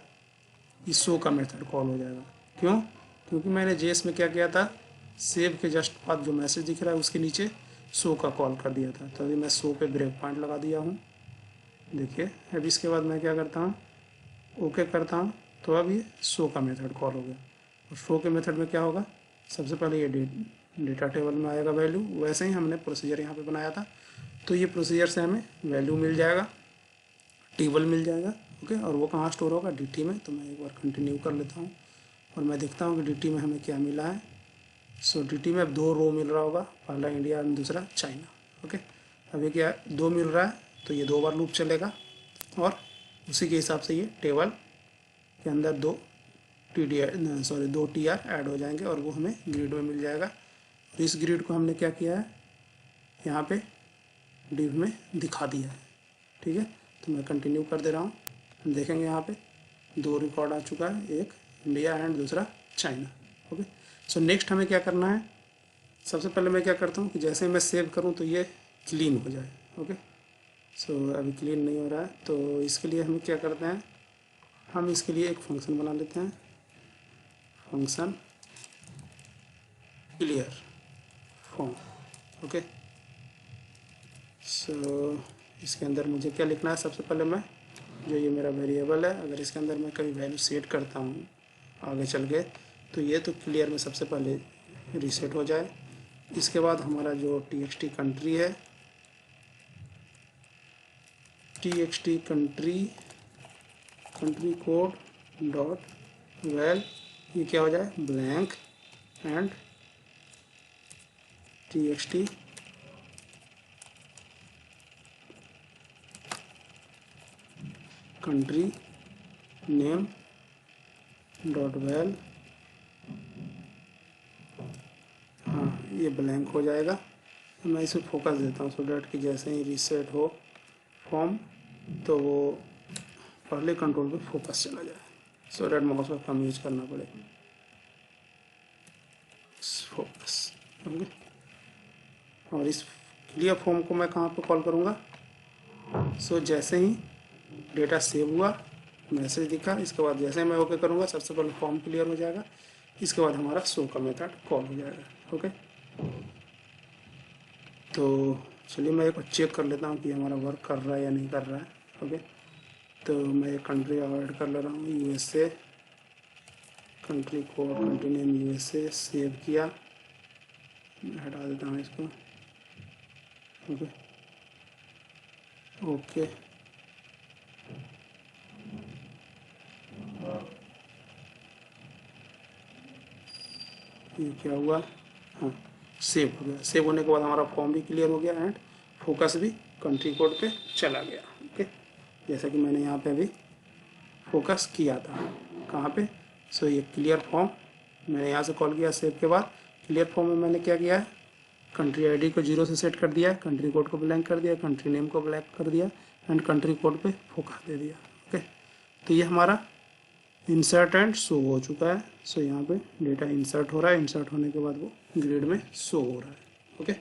इस शो का मेथड कॉल हो जाएगा। क्यों, क्योंकि मैंने जेएस में क्या किया था, सेव के जस्ट बाद जो मैसेज दिख रहा है उसके नीचे शो का कॉल कर दिया था। तो अभी मैं शो पे ब्रेक पॉइंट लगा दिया हूँ। देखिए अभी इसके बाद मैं क्या करता हूँ, ओके करता हूँ तो अब ये शो का मेथड कॉल हो गया। और शो के मेथड में क्या होगा, सबसे पहले ये डेटा टेबल में आएगा वैल्यू, वैसे ही हमने प्रोसीजर यहाँ पे बनाया था। तो ये प्रोसीजर से हमें वैल्यू मिल जाएगा, टेबल मिल जाएगा। ओके, और वो कहाँ स्टोर होगा, DT में। तो मैं एक बार कंटिन्यू कर लेता हूँ और मैं देखता हूँ कि DT में हमें क्या मिला है। सो DT में अब 2 रो मिल रहा होगा, पहला इंडिया और दूसरा चाइना। ओके, अभी क्या 2 मिल रहा है तो ये 2 बार लूप चलेगा और उसी के हिसाब से ये टेबल के अंदर दो टी आर ऐड हो जाएंगे और वो हमें ग्रिड में मिल जाएगा। और इस ग्रिड को हमने क्या किया है, यहाँ पे डिव में दिखा दिया है। ठीक है, तो मैं कंटिन्यू कर दे रहा हूँ। हम देखेंगे यहाँ पे दो रिकॉर्ड आ चुका है, एक इंडिया एंड दूसरा चाइना। ओके, सो नेक्स्ट हमें क्या करना है, सबसे पहले मैं क्या करता हूँ कि जैसे मैं सेव करूँ तो ये क्लीन हो जाए। ओके, सो अभी क्लीन नहीं हो रहा है, तो इसके लिए हम क्या करते हैं, हम इसके लिए एक फंक्शन बना लेते हैं, फंक्शन क्लियर फॉर्म। ओके, सो इसके अंदर मुझे क्या लिखना है, सबसे पहले मैं जो ये मेरा वेरिएबल है, अगर इसके अंदर मैं कभी वैल्यू सेट करता हूँ आगे चल के, तो ये तो क्लियर में सबसे पहले रीसेट हो जाए। इसके बाद हमारा जो txt कंट्री है, txt country code dot well, ये क्या हो जाए blank, and txt country name dot well, हाँ ये ब्लैंक हो जाएगा। मैं इसे फोकस देता हूँ सो डैट कि जैसे ही रीसेट हो फॉर्म तो वो पहले कंट्रोल पे फोकस चला जाए, सो डैट माउस का कम यूज करना पड़े। फोकस। ओके, और इस क्लियर फॉर्म को मैं कहाँ पे कॉल करूँगा, सो जैसे ही डेटा सेव हुआ, मैसेज दिखा, इसके बाद जैसे मैं ओके करूँगा सबसे पहले फॉर्म क्लियर हो जाएगा, इसके बाद हमारा शो का मेथड कॉल हो जाएगा। ओके, तो चलिए मैं एक चेक कर लेता हूँ कि हमारा वर्क कर रहा है या नहीं कर रहा है। ओके, तो मैं एक कंट्री ऐड कर ले रहा हूँ, USA, country code country name USA, save किया, मैं हटा देता हूँ इसको। ओके ओके, ये क्या हुआ, हाँ सेव हो गया। सेव होने के बाद हमारा फॉर्म भी क्लियर हो गया एंड फोकस भी कंट्री कोड पे चला गया। ओके, जैसा कि मैंने यहाँ पे अभी फोकस किया था, कहाँ पे, सो ये क्लियर फॉर्म मैंने यहाँ से कॉल किया। सेव के बाद क्लियर फॉर्म में मैंने क्या किया है, कंट्री आईडी को 0 से सेट कर दिया, कंट्री कोड को ब्लैंक कर दिया, कंट्री नेम को ब्लैंक कर दिया एंड कंट्री कोड पे फोकस दे दिया। ओके, तो ये हमारा इंसर्ट एंड शो हो चुका है। सो यहाँ पे डेटा इंसर्ट हो रहा है, इंसर्ट होने के बाद वो ग्रिड में शो हो रहा है। ओके,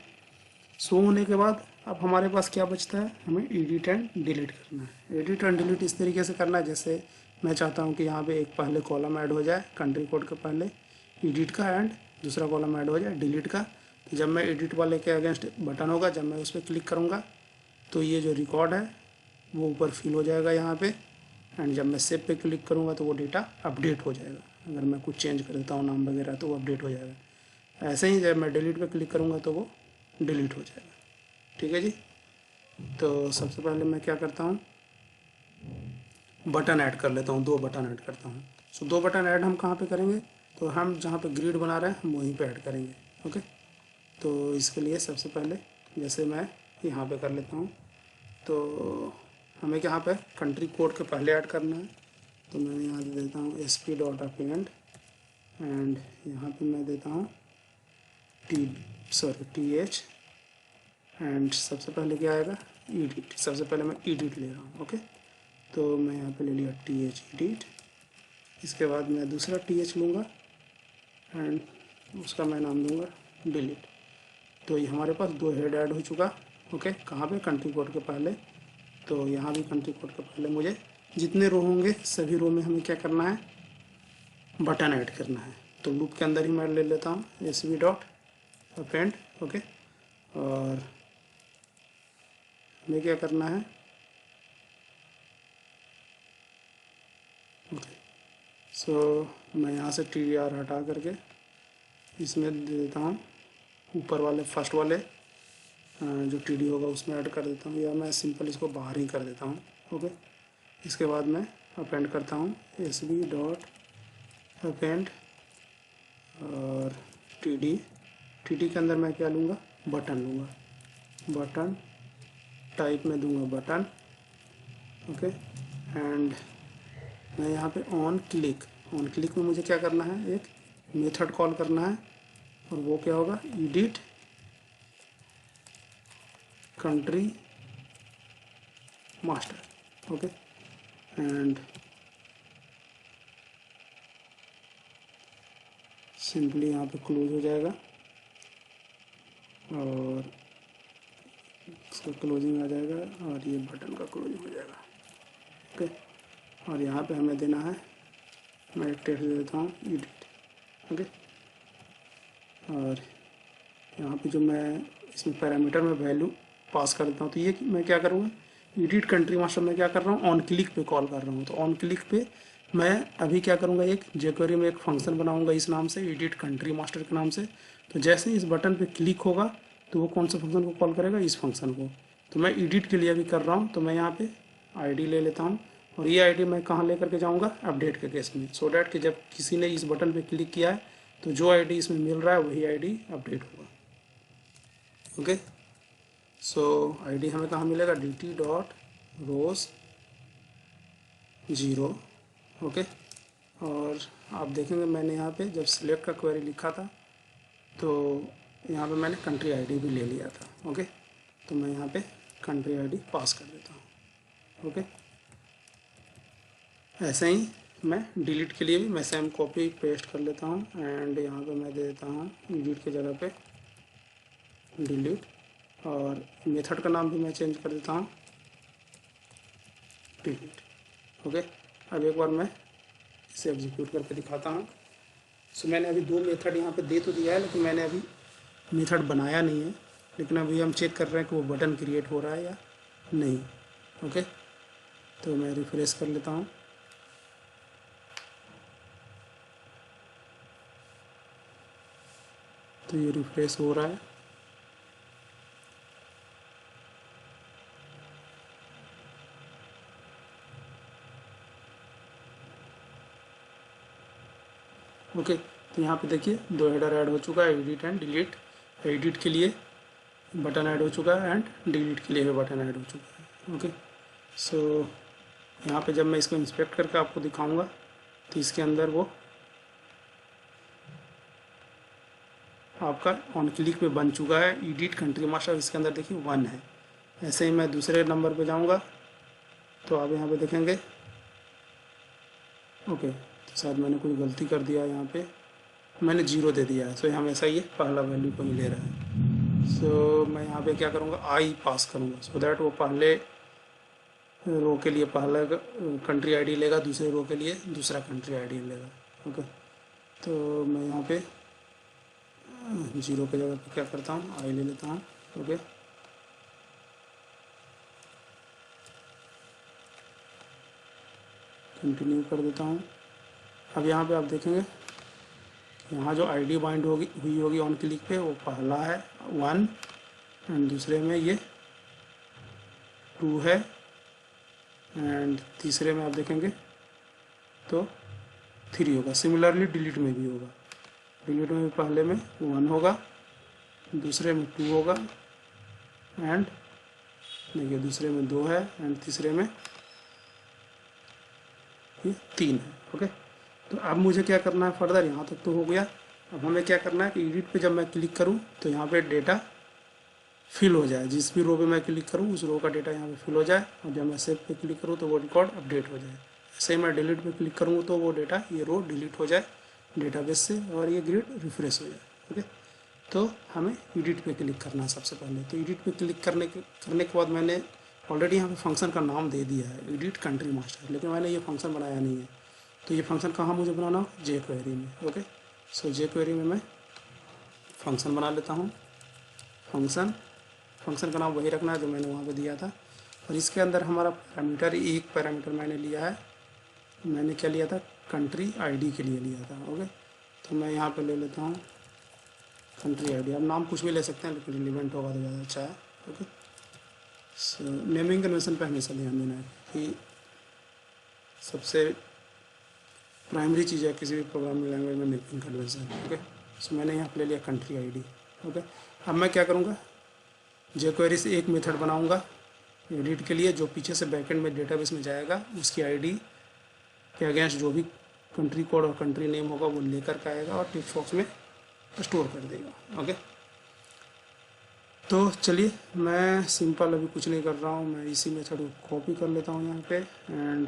शो होने के बाद अब हमारे पास क्या बचता है, हमें एडिट एंड डिलीट करना है। एडिट एंड डिलीट इस तरीके से करना है, जैसे मैं चाहता हूँ कि यहाँ पे एक पहले कॉलम ऐड हो जाए कंट्री कोड के पहले एडिट का, एंड दूसरा कॉलम ऐड हो जाए डिलीट का। तो जब मैं एडिट वाले के अगेंस्ट बटन होगा, जब मैं उस पर क्लिक करूँगा तो ये जो रिकॉर्ड है वो ऊपर फिल हो जाएगा यहाँ पे, एंड जब मैं सेव पे क्लिक करूँगा तो वो डेटा अपडेट हो जाएगा। अगर मैं कुछ चेंज कर देता हूँ नाम वगैरह तो वो अपडेट हो जाएगा। ऐसे ही जब मैं डिलीट पे क्लिक करूँगा तो वो डिलीट हो जाएगा। ठीक है जी, तो सबसे पहले मैं क्या करता हूँ, बटन ऐड कर लेता हूँ, 2 बटन ऐड करता हूँ। सो 2 बटन ऐड हम कहाँ पे करेंगे, तो हम जहाँ पे ग्रिड बना रहे हैं हम वहीं पे ऐड करेंगे। ओके, तो इसके लिए सबसे पहले जैसे मैं यहाँ पे कर लेता हूँ, तो हमें यहाँ पे कंट्री कोड के पहले ऐड करना है। तो मैं यहाँ दे देता हूँ sp.append, एंड यहाँ पे मैं देता हूँ th, एंड सबसे पहले क्या आएगा एडिट, सबसे पहले मैं एडिट ले रहा हूँ। ओके, तो मैं यहाँ पे ले लिया th एडिट, इसके बाद मैं दूसरा th लूँगा एंड उसका मैं नाम दूँगा डिलीट। तो ये हमारे पास 2 हेड ऐड हो चुका। ओके, कहाँ पे, कंट्री कोड के पहले। तो यहाँ भी कंट्री कोड के पहले मुझे जितने रो होंगे सभी रो में हमें क्या करना है, बटन ऐड करना है। तो लूप के अंदर ही मैं ले लेता हूँ sp.append। ओके, और हमें क्या करना है, ओके, सो मैं यहाँ से tr हटा करके इसमें दे देता हूँ ऊपर वाले फर्स्ट वाले जो td होगा उसमें ऐड कर देता हूँ, या मैं सिंपल इसको बाहर ही कर देता हूँ। ओके, इसके बाद मैं अपेंड करता हूँ sp.append और td के अंदर मैं क्या लूँगा, बटन लूँगा, बटन टाइप में दूंगा बटन। ओके, एंड मैं यहाँ पे ऑन क्लिक में मुझे क्या करना है, एक मेथड कॉल करना है, और वो क्या होगा, edit country master. Okay, and simply यहाँ पे क्लोज हो जाएगा और इसका क्लोजिंग आ जाएगा और ये बटन का क्लोजिंग हो जाएगा। ओके, और यहाँ पे हमें देना है, मैं एक टेक्स्ट दे देता हूँ एडिट। ओके, और यहाँ पे जो मैं इसमें पैरामीटर में वैल्यू पास कर देता हूँ, तो ये मैं क्या करूँगा, एडिट कंट्री मास्टर में क्या कर रहा हूँ, ऑन क्लिक पे कॉल कर रहा हूँ। तो ऑन क्लिक पे मैं अभी क्या करूँगा, एक jQuery में एक फंक्शन बनाऊँगा इस नाम से, एडिट कंट्री मास्टर के नाम से। तो जैसे इस बटन पे क्लिक होगा तो वो कौन सा फंक्शन को कॉल करेगा, इस फंक्शन को। तो मैं एडिट के लिए अभी कर रहा हूँ, तो मैं यहाँ पे आईडी ले लेता हूँ, और ये आईडी मैं कहाँ लेकर के जाऊँगा, अपडेट के केस में, सो डैट कि जब किसी ने इस बटन पे क्लिक किया है तो जो आईडी इसमें मिल रहा है वही आईडी अपडेट होगा। ओके, सो आईडी हमें कहाँ मिलेगा, dt.rows 0। ओके, और आप देखेंगे मैंने यहाँ पे जब सिलेक्ट का क्वेरी लिखा था तो यहाँ पे मैंने कंट्री आईडी भी ले लिया था। ओके, तो मैं यहाँ पे कंट्री आईडी पास कर देता हूँ। ओके, ऐसे ही मैं डिलीट के लिए भी मैं सेम कॉपी पेस्ट कर लेता हूँ, एंड यहाँ पे मैं दे देता हूँ एडिट के जगह पे डिलीट, और मेथड का नाम भी मैं चेंज कर देता हूँ डिलीट। ओके, अब एक बार मैं इसे एग्जीक्यूट करके दिखाता हूँ। सो मैंने अभी दो मेथड यहाँ पे दे तो दिया है, लेकिन मैंने अभी मेथड बनाया नहीं है, लेकिन अभी हम चेक कर रहे हैं कि वो बटन क्रिएट हो रहा है या नहीं। ओके, तो मैं रिफ्रेश कर लेता हूँ। तो ये रिफ्रेश हो रहा है। ओके, तो यहाँ पे देखिए दो हेडर ऐड हो चुका है, एडिट एंड डिलीट। एडिट के लिए बटन ऐड हो चुका है एंड डिलीट के लिए भी बटन ऐड हो चुका है। ओके, सो यहाँ पे जब मैं इसको इंस्पेक्ट करके आपको दिखाऊंगा तो इसके अंदर वो आपका ऑन क्लिक पे बन चुका है एडिट कंट्री मास्टर। इसके अंदर देखिए 1 है। ऐसे ही मैं दूसरे नंबर पे जाऊंगा तो आप यहाँ पे देखेंगे। ओके, तो शायद मैंने कुछ गलती कर दिया, यहाँ पे मैंने 0 दे दिया है। सो हमेशा ये पहला वैल्यू को ही ले रहा है। सो मैं यहाँ पे क्या करूँगा, आई पास करूँगा, सो दैट वो पहले रो के लिए पहला कंट्री आईडी लेगा, दूसरे रो के लिए दूसरा कंट्री आईडी लेगा। ओके, तो मैं यहाँ पे 0 की जगह पे क्या करता हूँ, आई ले लेता हूँ। ओके, कंटिन्यू कर देता हूँ। अब यहाँ पे आप देखेंगे यहाँ जो आईडी बाइंड हुई होगी ऑन क्लिक पे, वो पहला है 1 एंड दूसरे में ये 2 है, एंड तीसरे में आप देखेंगे तो 3 होगा। सिमिलरली डिलीट में भी होगा। डिलीट में भी पहले में 1 होगा, दूसरे में 2 होगा, एंड देखिए दूसरे में 2 है, एंड तीसरे में ये 3 है। ओके, तो अब मुझे क्या करना है फर्दर, यहाँ तक तो हो गया। अब हमें क्या करना है कि एडिट पे जब मैं क्लिक करूँ तो यहाँ पे डेटा फिल हो जाए। जिस भी रो पे मैं क्लिक करूँ उस रो का डेटा यहाँ पे फिल हो जाए, और जब मैं सेव पे क्लिक करूँ तो वो रिकॉर्ड अपडेट हो जाए। ऐसे ही मैं डिलीट पे क्लिक करूँ तो वो डेटा, ये रो डिलीट हो जाए डेटाबेस से, और ये ग्रिड रिफ्रेश हो जाए। ओके, तो हमें एडिट पे क्लिक करना है सबसे पहले। तो एडिट पे क्लिक करने के बाद मैंने ऑलरेडी यहाँ पे फंक्शन का नाम दे दिया है एडिट कंट्री मास्टर, लेकिन मैंने ये फंक्शन बनाया नहीं है। तो ये फंक्शन कहाँ मुझे बनाना हो, jQuery में। ओके, सो jQuery में मैं फंक्शन बना लेता हूँ। फंक्शन का नाम वही रखना है जो मैंने वहाँ पे दिया था, और इसके अंदर हमारा पैरामीटर, एक पैरामीटर मैंने लिया है। मैंने क्या लिया था, कंट्री आईडी के लिए लिया था। ओके, तो मैं यहाँ पे ले लेता हूँ कंट्री आईडी। अब नाम कुछ भी ले सकते हैं, लेकिन रिलीवेंट होगा तो ज़्यादा अच्छा है। ओके, सो नेमिंग कन्वेंशन पे हमेशा ध्यान देना है कि सबसे प्राइमरी चीज़ है किसी भी प्रोग्रामिंग लैंग्वेज में नेमिंग कन्वेंशन। ओके, सो मैंने यहाँ पे ले लिया कंट्री आईडी। ओके, अब मैं क्या करूँगा, jQuery से एक मेथड बनाऊँगा एडिट के लिए, जो पीछे से बैकएंड में डेटाबेस में जाएगा, उसकी आईडी के अगेंस्ट जो भी कंट्री कोड और कंट्री नेम होगा वो लेकर के आएगा और टेक्स्ट बॉक्स में स्टोर कर देगा। ओके, तो चलिए मैं सिंपल अभी कुछ नहीं कर रहा हूँ, मैं इसी मेथड को कॉपी कर लेता हूँ यहाँ पे एंड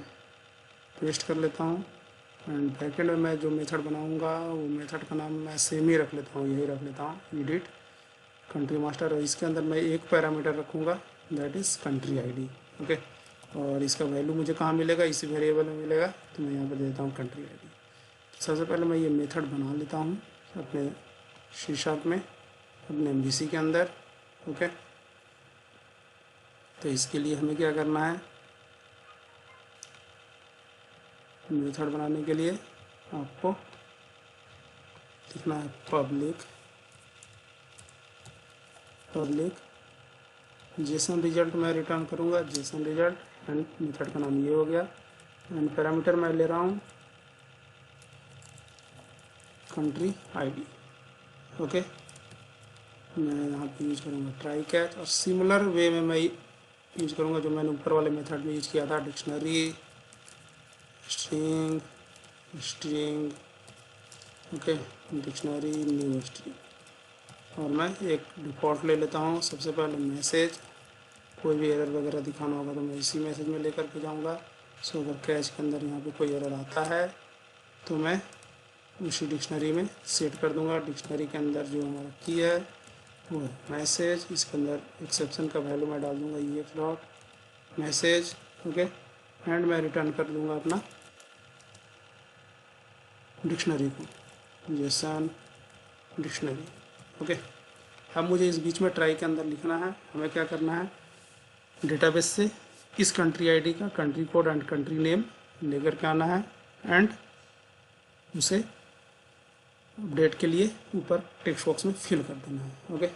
पेस्ट कर लेता हूँ। एंड बैकेंड में मैं जो मेथड बनाऊँगा वो मेथड का नाम मैं सेम ही रख लेता हूँ, यही रख लेता हूँ, एडिट कंट्री मास्टर। और इसके अंदर मैं एक पैरामीटर रखूँगा, that is country ID. Okay, और इसका वैल्यू मुझे कहाँ मिलेगा, इसी वेरिएबल में मिलेगा, तो मैं यहाँ पर देता हूँ कंट्री आईडी। सबसे पहले मैं ये मेथड बना लेता हूँ अपने C# में, अपने MVC के अंदर। ओके, तो इसके लिए हमें क्या करना है, मेथड बनाने के लिए आपको लिखना है पब्लिक जेसन रिजल्ट मैं रिटर्न करूँगा, जेसन रिजल्ट। एंड मेथड का नाम ये हो गया। एंड पैरामीटर मैं ले रहा हूँ कंट्री आईडी। ओके, मैं यहाँ पे यूज करूँगा ट्राई कैच, और सिमिलर वे में मैं यूज करूँगा जो मैंने ऊपर वाले मेथड में यूज किया था, dictionary string string. Okay, dictionary new string, और मैं एक डिफ़ॉल्ट ले लेता हूँ। सबसे पहले मैसेज, कोई भी एरर वगैरह दिखाना होगा तो मैं इसी मैसेज में लेकर के जाऊँगा। सो अगर कैच के अंदर यहाँ पे कोई एरर आता है तो मैं उसी डिक्शनरी में सेट कर दूँगा। डिक्शनरी के अंदर जो हमारा की है वो है मैसेज, इसके अंदर एक्सेप्शन का वैल्यू मैं डाल दूँगा EX dot message. Okay, and मैं रिटर्न कर दूँगा अपना डिक्शनरी को, जेसन डिक्शनरी। ओके, अब मुझे इस बीच में ट्राई के अंदर लिखना है, हमें क्या करना है, डेटाबेस से इस कंट्री आईडी का country code and country name लेकर के आना है एंड उसे अपडेट के लिए ऊपर टेक्स्ट बॉक्स में फिल कर देना है। ओके,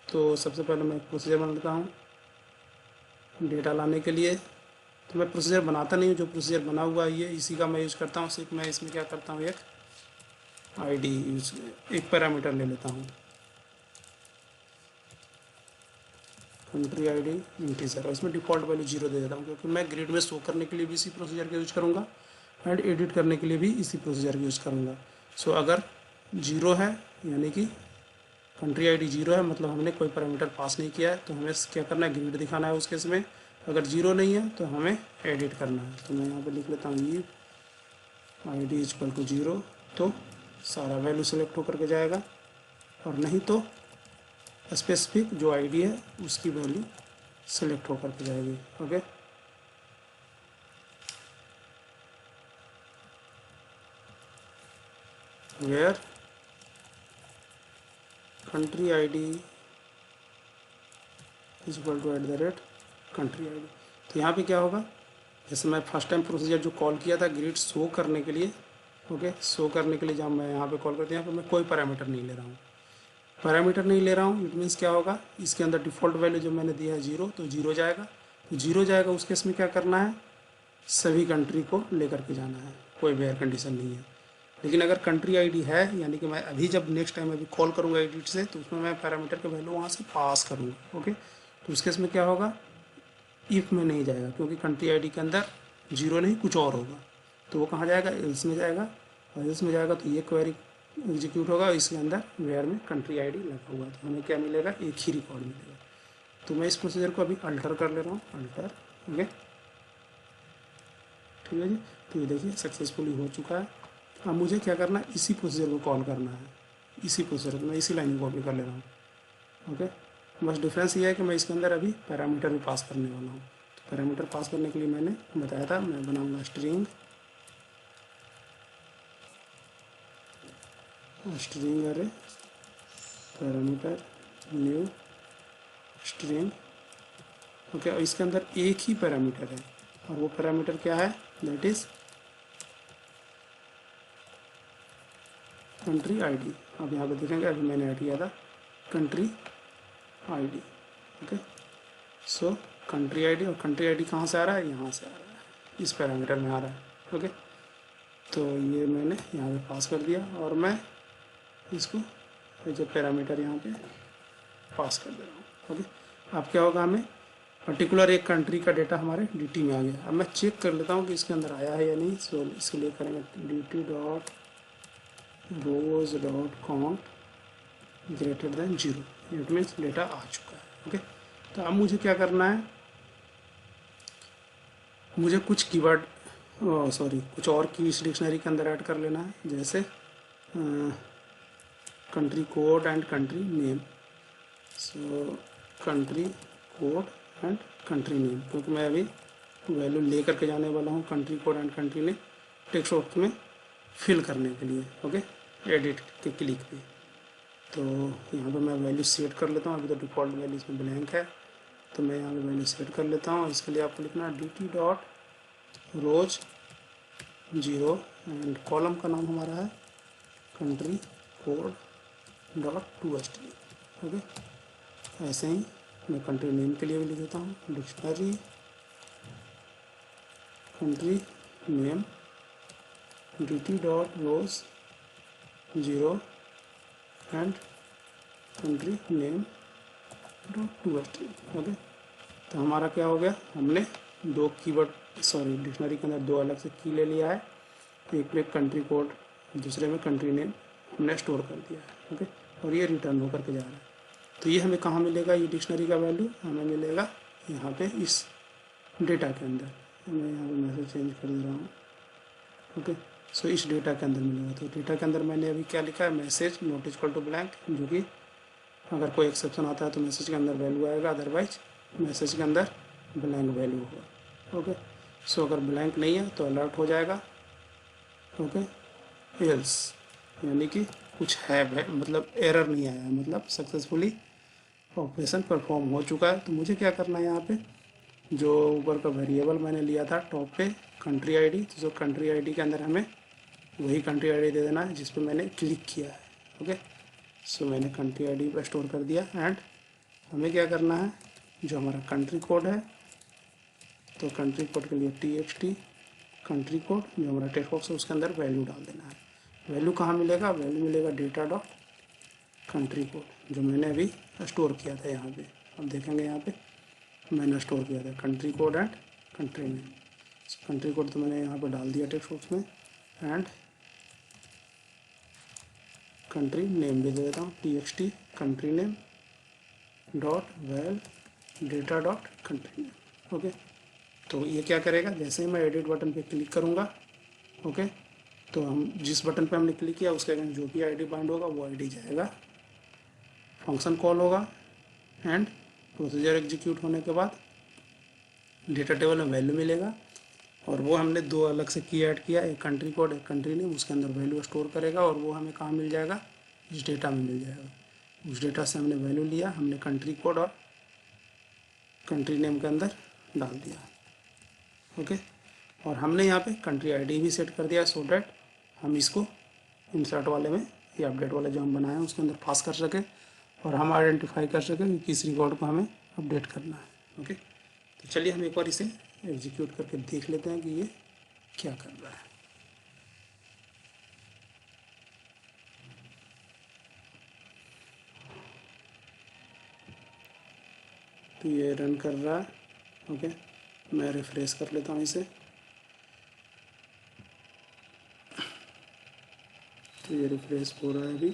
तो सबसे पहले मैं प्रोसीजर बना लेता हूँ डेटा लाने के लिए। तो मैं प्रोसीजर बनाता नहीं हूँ, जो प्रोसीजर बना हुआ है ये इसी का मैं यूज़ करता हूँ। सिर्फ मैं इसमें क्या करता हूँ, एक आईडी यूज, एक पैरामीटर ले लेता हूँ कंट्री आईडी इंटीजर, और इसमें डिफ़ॉल्ट वैल्यू 0 दे देता हूँ, क्योंकि मैं ग्रिड में शो करने के लिए भी इसी प्रोसीजर का यूज़ करूँगा एंड एडिट करने के लिए भी इसी प्रोसीजर का यूज़ करूँगा। सो अगर 0 है यानी कि कंट्री आईडी 0 है, मतलब हमने कोई पैरामीटर पास नहीं किया है, तो हमें क्या करना है, ग्रिड दिखाना है उस केस में। अगर 0 नहीं है तो हमें एडिट करना है। तो मैं यहाँ पर लिख लेता हूँ ई ID इक्वल टू 0, तो सारा वैल्यू सेलेक्ट होकर के जाएगा, और नहीं तो स्पेसिफिक जो आईडी है उसकी वैल्यू सेलेक्ट होकर के जाएगी। Okay, where country ID is equal to country ID. तो यहाँ पे क्या होगा, जैसे मैं फर्स्ट टाइम प्रोसीजर जो कॉल किया था ग्रिड शो करने के लिए, ओके, शो करने के लिए जब मैं यहाँ पे कॉल करती हूँ, यहाँ पे मैं कोई पैरामीटर नहीं ले रहा हूँ, इट मीन्स क्या होगा, इसके अंदर डिफ़ॉल्ट वैल्यू जो मैंने दिया है 0, तो 0 जाएगा। तो 0 जाएगा, उस केस में क्या करना है, सभी कंट्री को लेकर के जाना है, कोई वेयर कंडीशन नहीं है। लेकिन अगर कंट्री आईडी है, यानी कि मैं अभी जब नेक्स्ट टाइम अभी कॉल करूँगा एडिट से, तो उसमें मैं पैरामीटर का वैल्यू वहाँ से पास करूँगा। ओके, तो उस केस में क्या होगा, इफ़ में नहीं जाएगा, क्योंकि कंट्री आईडी के अंदर 0 नहीं कुछ और होगा, तो वो कहाँ जाएगा, एल्स में जाएगा, और एल्स में जाएगा तो ये क्वेरी एग्जीक्यूट होगा, इसके अंदर वेयर में कंट्री आईडी लगा हुआ है, तो हमें क्या मिलेगा, एक ही रिकॉर्ड मिलेगा। तो मैं इस प्रोसीजर को अभी अल्टर कर ले रहा हूँ, अल्टर। ओके, ठीक है जी, तो ये देखिए सक्सेसफुली हो चुका है। अब मुझे क्या करना है, इसी प्रोसीजर को कॉल करना है, इसी प्रोसीजर को मैं इसी लाइन को कॉपी कर ले रहा हूँ। ओके, बस डिफरेंस ये है कि मैं इसके अंदर अभी पैरामीटर भी पास करने वाला हूँ। तो पैरामीटर पास करने के लिए मैंने बताया था, मैं बनाऊँगा स्ट्रिंग अरे पैरामीटर न्यू स्ट्रिंग। ओके, और इसके अंदर एक ही पैरामीटर है, और वो पैरामीटर क्या है, दैट इज कंट्री आईडी। अब यहाँ पे देखेंगे, अभी मैंने ऐड किया था कंट्री आईडी। ओके, सो कंट्री आईडी, और कंट्री आईडी कहाँ से आ रहा है, यहाँ से आ रहा है, इस पैरामीटर में आ रहा है। ओके, तो ये मैंने यहाँ पे पास कर दिया, और मैं इसको जो पैरामीटर यहाँ पे पास कर दे रहा हूँ। ओके, अब क्या होगा, हमें पर्टिकुलर एक कंट्री का डेटा हमारे dt में आ गया। अब मैं चेक कर लेता हूँ कि इसके अंदर आया है या नहीं। सो इसके लिए करेंगे dt dot rows dot count greater than 0। It means data आ चुका है। ओके, तो अब मुझे क्या करना है, मुझे कुछ कीवर्ड कुछ और की इस डिक्शनरी के अंदर ऐड कर लेना है, जैसे country code and country name. So country code and country name, क्योंकि मैं अभी वैल्यू ले करके जाने वाला हूँ country code and country name text box में फिल करने के लिए। ओके, एडिट के क्लिक पे। तो यहाँ पे मैं वैल्यू सेट कर लेता हूँ। अभी तो डिफ़ॉल्ट वैल्यू इसमें ब्लैंक है, तो मैं यहाँ पे वैल्यू सेट कर लेता हूँ। इसके लिए आपको लिखना है dt dot rows 0 and column का नाम हमारा है country code dot to html। Okay, ऐसे ही मैं कंट्री नेम के लिए भी लिख देता हूँ dictionary country name dt dot rows 0 and country name dot to html। Okay, तो हमारा क्या हो गया, हमने दो डिक्शनरी के अंदर दो अलग से की ले लिया है। एक में कंट्री कोड, दूसरे में कंट्री नेम हमने स्टोर कर दिया है। ओके, और ये रिटर्न होकर के जा रहा है। तो ये हमें कहाँ मिलेगा, ये डिक्शनरी का वैल्यू हमें मिलेगा यहाँ पे इस डेटा के अंदर। मैं यहाँ पे मैसेज चेंज कर दे रहा हूँ। ओके, सो इस डेटा के अंदर मिलेगा। तो डेटा के अंदर मैंने अभी क्या लिखा है, message not equal to blank, जो कि अगर कोई एक्सेप्शन आता है तो मैसेज के अंदर वैल्यू आएगा, अदरवाइज मैसेज के अंदर ब्लैंक वैल्यू होगा। ओके, सो अगर ब्लैंक नहीं है तो अलर्ट हो जाएगा। ओके, एल्स यानी कि कुछ है, मतलब एरर नहीं आया, मतलब सक्सेसफुली ऑपरेशन परफॉर्म हो चुका है। तो मुझे क्या करना है, यहाँ पे जो ऊपर का वेरिएबल मैंने लिया था टॉप पे कंट्री आईडी, तो जो कंट्री आईडी के अंदर हमें वही कंट्री आईडी दे देना है जिस पे मैंने क्लिक किया है। ओके, सो मैंने कंट्री आईडी पर स्टोर कर दिया। एंड हमें क्या करना है, जो हमारा कंट्री कोड है, तो कंट्री कोड के लिए txt कंट्री कोड, जो हमारा टेक्स्ट बॉक्स है उसके अंदर वैल्यू डाल देना है। वैल्यू कहाँ मिलेगा, वैल्यू मिलेगा डेटा डॉट कंट्री कोड, जो मैंने अभी स्टोर किया था यहाँ पे। अब देखेंगे यहाँ पे मैंने स्टोर किया था country code and country name. Country code तो मैंने यहाँ पे डाल दिया टेक्स्ट बॉक्स में, एंड कंट्री नेम भी दे देता हूँ txt country name dot val data dot country name. Okay, तो ये क्या करेगा, जैसे ही मैं एडिट बटन पे क्लिक करूँगा, ओके, तो हम जिस बटन पे हमने क्लिक किया उसके अगेंस्ट जो भी आईडी बाइंड होगा वो आईडी जाएगा, फंक्शन कॉल होगा, एंड प्रोसीजर एग्जीक्यूट होने के बाद डेटा टेबल में वैल्यू मिलेगा। और वो हमने दो अलग से की ऐड किया, एक कंट्री कोड एक कंट्री नेम, उसके अंदर वैल्यू स्टोर करेगा और वो हमें कहाँ मिल जाएगा, इस डेटा में मिल जाएगा। उस डेटा से हमने वैल्यू लिया, हमने कंट्री कोड और कंट्री नेम के अंदर डाल दिया। ओके, और हमने यहाँ पे कंट्री आईडी भी सेट कर दिया, सो डैट हम इसको इंसर्ट वाले में या अपडेट वाले जो हम बनाए हैं उसके अंदर पास कर सके और हम आइडेंटिफाई कर सकें कि किस रिकॉर्ड को हमें अपडेट करना है। ओके, तो चलिए हम एक बार इसे एग्जीक्यूट करके देख लेते हैं कि ये क्या कर रहा है। तो ये रन कर रहा है। ओके, मैं रिफ्रेश कर लेता हूँ इसे। तो ये रिफ्रेश हो रहा है अभी।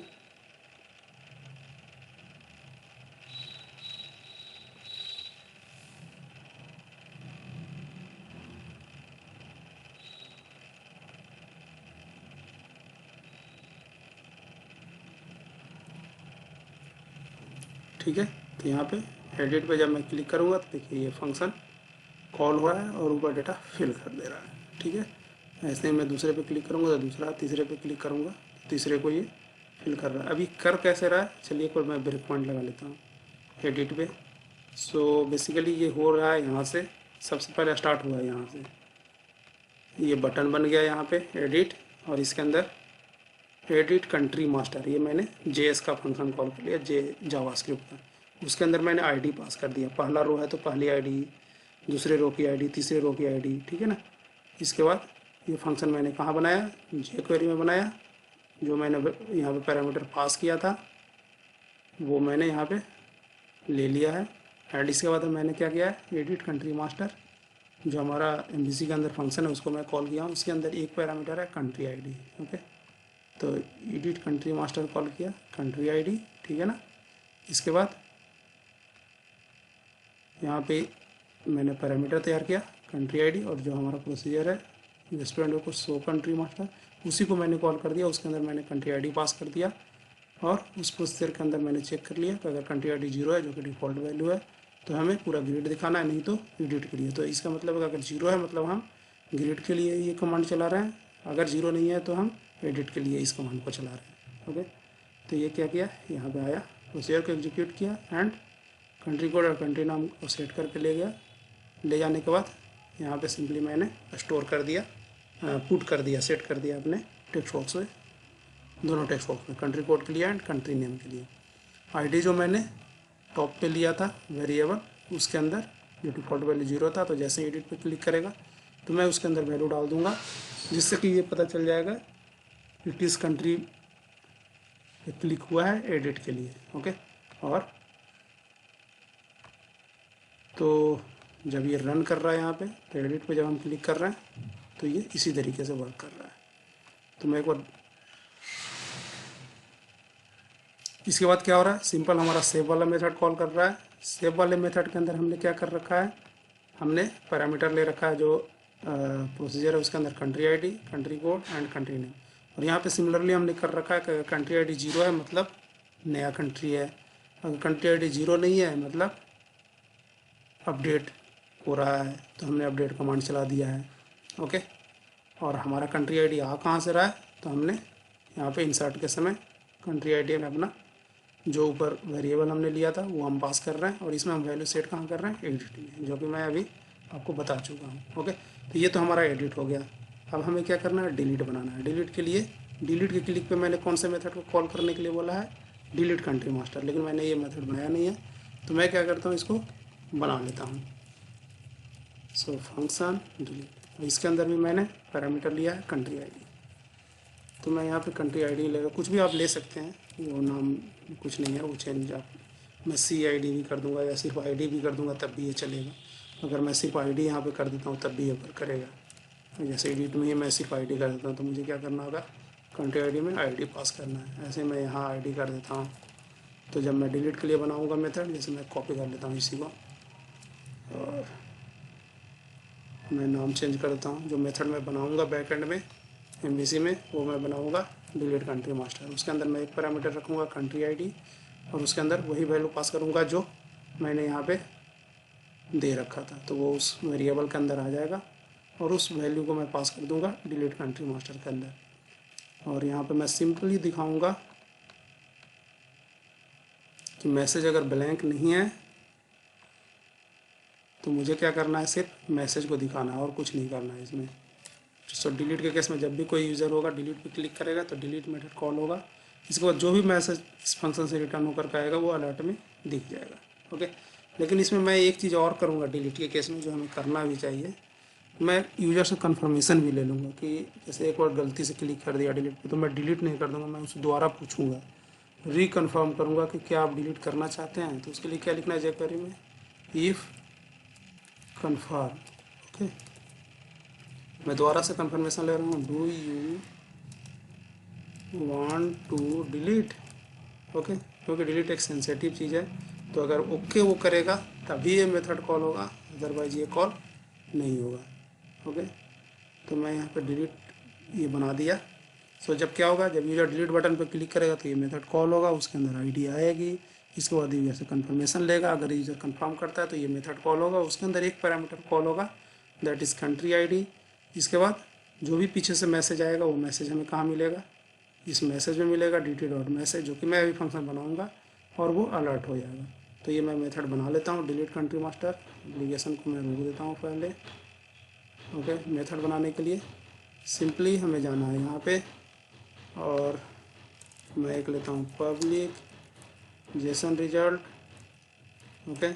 ठीक है, तो यहाँ पे एडिट पे जब मैं क्लिक करूँगा तो देखिए ये फंक्शन कॉल हो रहा है और ऊपर डेटा फिल कर दे रहा है। ठीक है, ऐसे ही मैं दूसरे पे क्लिक करूँगा तो दूसरा, तीसरे पे क्लिक करूँगा तो तीसरे को ये फिल कर रहा है। अभी कर कैसे रहा है, चलिए एक बार मैं ब्रेक पॉइंट लगा लेता हूँ एडिट पे। सो बेसिकली ये हो रहा है यहाँ से, सबसे पहले स्टार्ट हुआ है यहाँ से, ये बटन बन गया यहाँ पे एडिट, और इसके अंदर एडिट कंट्री मास्टर, ये मैंने JS का फंक्शन कॉल कर लिया, जावास्क्रिप्ट का। उसके अंदर मैंने आईडी पास कर दिया, पहला रो है तो पहली आईडी, दूसरे रो की आईडी, तीसरे रो की आईडी। ठीक है ना, इसके बाद ये फंक्शन मैंने कहाँ बनाया, jQuery में बनाया। जो मैंने यहाँ पे पैरामीटर पास किया था वो मैंने यहाँ पे ले लिया है, एंड इसके बाद मैंने क्या किया है, एडिट कंट्री मास्टर, जो हमारा एमबीसी के अंदर फंक्शन है उसको मैं कॉल किया हूँ। उसके अंदर एक पैरामीटर है कंट्री आईडी। ओके, तो एडिट कंट्री मास्टर कॉल किया, कंट्री आईडी, ठीक है ना। इसके बाद यहाँ पे मैंने पैरामीटर तैयार किया कंट्री आईडी, और जो हमारा प्रोसीजर है रेस्टोरेंट को शो कंट्री मास्टर, उसी को मैंने कॉल कर दिया। उसके अंदर मैंने कंट्री आईडी पास कर दिया, और उस प्रोसीजर के अंदर मैंने चेक कर लिया तो अगर कंट्री आईडी 0 है, जो कि डिफ़ॉल्ट वैल्यू है, तो हमें पूरा ग्रिड दिखाना है, नहीं तो एडिट के लिए। तो इसका मतलब अगर 0 है मतलब हम ग्रिड के लिए ये कमांड चला रहे हैं, अगर 0 नहीं है तो हम एडिट के लिए इस कमांड को चला रहे हैं। ओके, तो ये क्या किया, यहाँ पे आया, प्रोसीजर को एग्जीक्यूट किया एंड कंट्री कोड और कंट्री नाम को सेट करके ले गया। ले जाने के बाद यहाँ पे सिंपली मैंने स्टोर कर दिया, पुट कर दिया, सेट कर दिया अपने टेक्स्ट बॉक्स में, दोनों टेक्स्ट बॉक्स में, कंट्री कोड के लिए एंड कंट्री नेम के लिए। आईडी जो मैंने टॉप पे लिया था वेरिएबल, उसके अंदर जो डिफॉल्ट वैल्यू 0 था, तो जैसे ही एडिट पे क्लिक करेगा तो मैं उसके अंदर वैल्यू डाल दूंगा, जिससे कि ये पता चल जाएगा कि किस कंट्री पे क्लिक हुआ है एडिट के लिए। ओके, और तो जब ये रन कर रहा है यहाँ पे, तो एडिट पे जब हम क्लिक कर रहे हैं तो ये इसी तरीके से वर्क कर रहा है। तो मैं एक बार, इसके बाद क्या हो रहा है, सिंपल हमारा सेव वाला मेथड कॉल कर रहा है। सेव वाले मेथड के अंदर हमने क्या कर रखा है, हमने पैरामीटर ले रखा है, जो प्रोसीजर है उसके अंदर country ID, country code and country name. और यहाँ पे सिमिलरली हमने कर रखा है कि कंट्री आईडी 0 है मतलब नया कंट्री है, अगर कंट्री आईडी 0 नहीं है मतलब अपडेट हो रहा है, तो हमने अपडेट कमांड चला दिया है। ओके, और हमारा कंट्री आईडी आ कहाँ से रहा है, तो हमने यहाँ पे इंसर्ट के समय कंट्री आईडी में अपना जो ऊपर वेरिएबल हमने लिया था वो हम पास कर रहे हैं, और इसमें हम वैल्यू सेट कहाँ कर रहे हैं, एडिट में, जो कि मैं अभी आपको बता चुका हूँ। ओके, तो ये तो हमारा एडिट हो गया। अब हमें क्या करना है, डिलीट बनाना है। डिलीट के लिए, डिलीट के क्लिक पे मैंने कौन से मेथड को कॉल करने के लिए बोला है, डिलीट कंट्री मास्टर, लेकिन मैंने ये मेथड बनाया नहीं है, तो मैं क्या करता हूँ, इसको बना लेता हूँ। सो फंक्शन डिलीट, इसके अंदर भी मैंने पैरामीटर लिया है कंट्री आईडी, तो मैं यहाँ पे कंट्री आईडी लेगा, कुछ भी आप ले सकते हैं, वो नाम कुछ नहीं है, वो चेंज आप, मैं सी आई डी भी कर दूंगा या सिर्फ आईडी भी कर दूंगा तब भी ये चलेगा। अगर मैं सिर्फ आईडी यहाँ पे कर देता हूँ तब भी ये वर्क करेगा। जैसे एडिट में ही मैं सिर्फ आईडी कर देता हूँ, तो मुझे क्या करना होगा, कंट्री आईडी में आईडी पास करना है। ऐसे मैं यहाँ आईडी कर देता हूँ, तो जब मैं डिलीट के लिए बनाऊँगा मेथड, जैसे मैं कॉपी कर लेता हूँ इसी को, और मैं नाम चेंज करता हूँ। जो मेथड मैं बनाऊँगा बैक एंड में एमबीसी में, वो मैं बनाऊँगा डिलीट कंट्री मास्टर। उसके अंदर मैं एक पैरामीटर रखूँगा कंट्री आईडी, और उसके अंदर वही वैल्यू पास करूँगा जो मैंने यहाँ पे दे रखा था, तो वो उस वेरिएबल के अंदर आ जाएगा, और उस वैल्यू को मैं पास कर दूँगा डिलीट कंट्री मास्टर के अंदर। और यहाँ पे मैं सिंपली दिखाऊँगा कि मैसेज अगर ब्लैंक नहीं है तो मुझे क्या करना है, सिर्फ मैसेज को दिखाना है और कुछ नहीं करना है इसमें। सो डिलीट के केस में जब भी कोई यूज़र होगा डिलीट पे क्लिक करेगा तो डिलीट मेथड कॉल होगा, इसके बाद जो भी मैसेज इस फंक्शन से रिटर्न होकर के आएगा वो अलर्ट में दिख जाएगा। ओके, लेकिन इसमें मैं एक चीज़ और करूँगा डिलीट के केस में, जो हमें करना भी चाहिए, मैं यूज़र से कन्फर्मेशन भी ले लूँगा कि जैसे एक बार गलती से क्लिक कर दिया डिलीट पे, तो मैं डिलीट नहीं कर दूँगा, मैं उससे दोबारा पूछूँगा, रिकन्फर्म करूँगा कि क्या आप डिलीट करना चाहते हैं। तो उसके लिए क्या लिखना है jQuery में, इफ़ कन्फर्म। ओके, मैं दोबारा से कन्फर्मेशन ले रहा हूँ, do you want to delete. Okay, क्योंकि डिलीट एक सेंसिटिव चीज़ है, तो अगर ओके वो करेगा तभी ये मेथड कॉल होगा, अदरवाइज ये कॉल नहीं होगा। ओके, तो मैं यहाँ पे डिलीट ये बना दिया। सो जब क्या होगा, जब यूजर डिलीट बटन पर क्लिक करेगा तो ये मेथड कॉल होगा, उसके अंदर आईडी आएगी, इसके बाद यूजर से कन्फर्मेशन लेगा, अगर यूजर कन्फर्म करता है तो ये मेथड कॉल होगा, उसके अंदर एक पैरामीटर कॉल होगा दैट इज़ कंट्री आईडी। इसके बाद जो भी पीछे से मैसेज आएगा वो मैसेज हमें कहाँ मिलेगा, इस मैसेज में मिलेगा dt.message, जो कि मैं अभी फंक्शन बनाऊंगा और वो अलर्ट हो जाएगा। तो ये मैं मेथड बना लेता हूँ डिलीट कंट्री मास्टर, एप्लीकेशन को मैं रोक देता हूँ पहले। ओके, मेथड बनाने के लिए सिंपली हमें जाना है यहाँ पे, और मैं एक लेता हूँ पब्लिक जेसन रिजल्ट। ओके,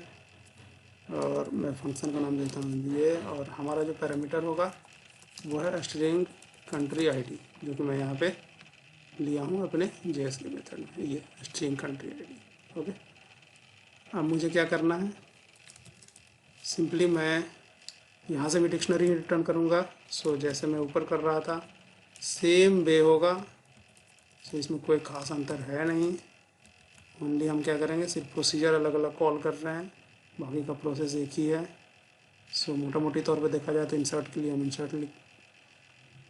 और मैं फंक्शन का नाम देता हूँ ये, और हमारा जो पैरामीटर होगा वो है स्ट्रिंग कंट्री आईडी, जो कि मैं यहाँ पे लिया हूँ अपने जेएस के मेथड में, ये स्ट्रिंग कंट्री आईडी। ओके, अब मुझे क्या करना है, सिंपली मैं यहाँ से भी डिक्शनरी रिटर्न करूँगा। सो जैसे मैं ऊपर कर रहा था सेम वे होगा। सो इसमें कोई ख़ास अंतर है नहीं, ओनली हम क्या करेंगे, सिर्फ प्रोसीजर अलग अलग कॉल कर रहे हैं, बाकी का प्रोसेस एक ही है। सो मोटा मोटी तौर पे देखा जाए तो इंसर्ट के लिए हम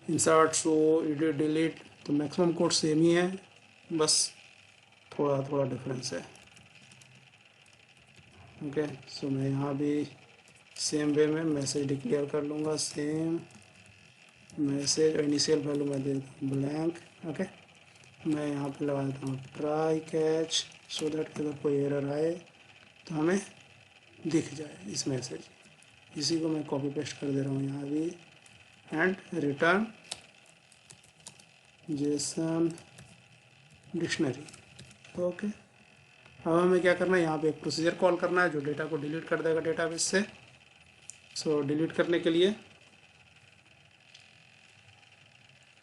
इंसर्ट शो एडिट डिलीट तो मैक्सिमम कोड सेम ही है, बस थोड़ा थोड़ा डिफरेंस है। ओके, सो मैं यहाँ भी सेम वे में मैसेज डिक्लेयर कर लूँगा, सेम मैसेज इनिशियल वैल्यू मैं दे देता हूँ ब्लैंक। ओके, मैं यहाँ पे लगा देता हूँ ट्राई कैच, सो दैट अगर कोई एरर आए तो हमें दिख जाए इस मैसेज। इसी को मैं कॉपी पेस्ट कर दे रहा हूँ यहाँ भी, and return Jason dictionary. Okay, अब हमें क्या करना है, यहाँ पे एक प्रोसीजर कॉल करना है जो डेटा को डिलीट कर देगा डेटाबेस से। सो डिलीट करने के लिए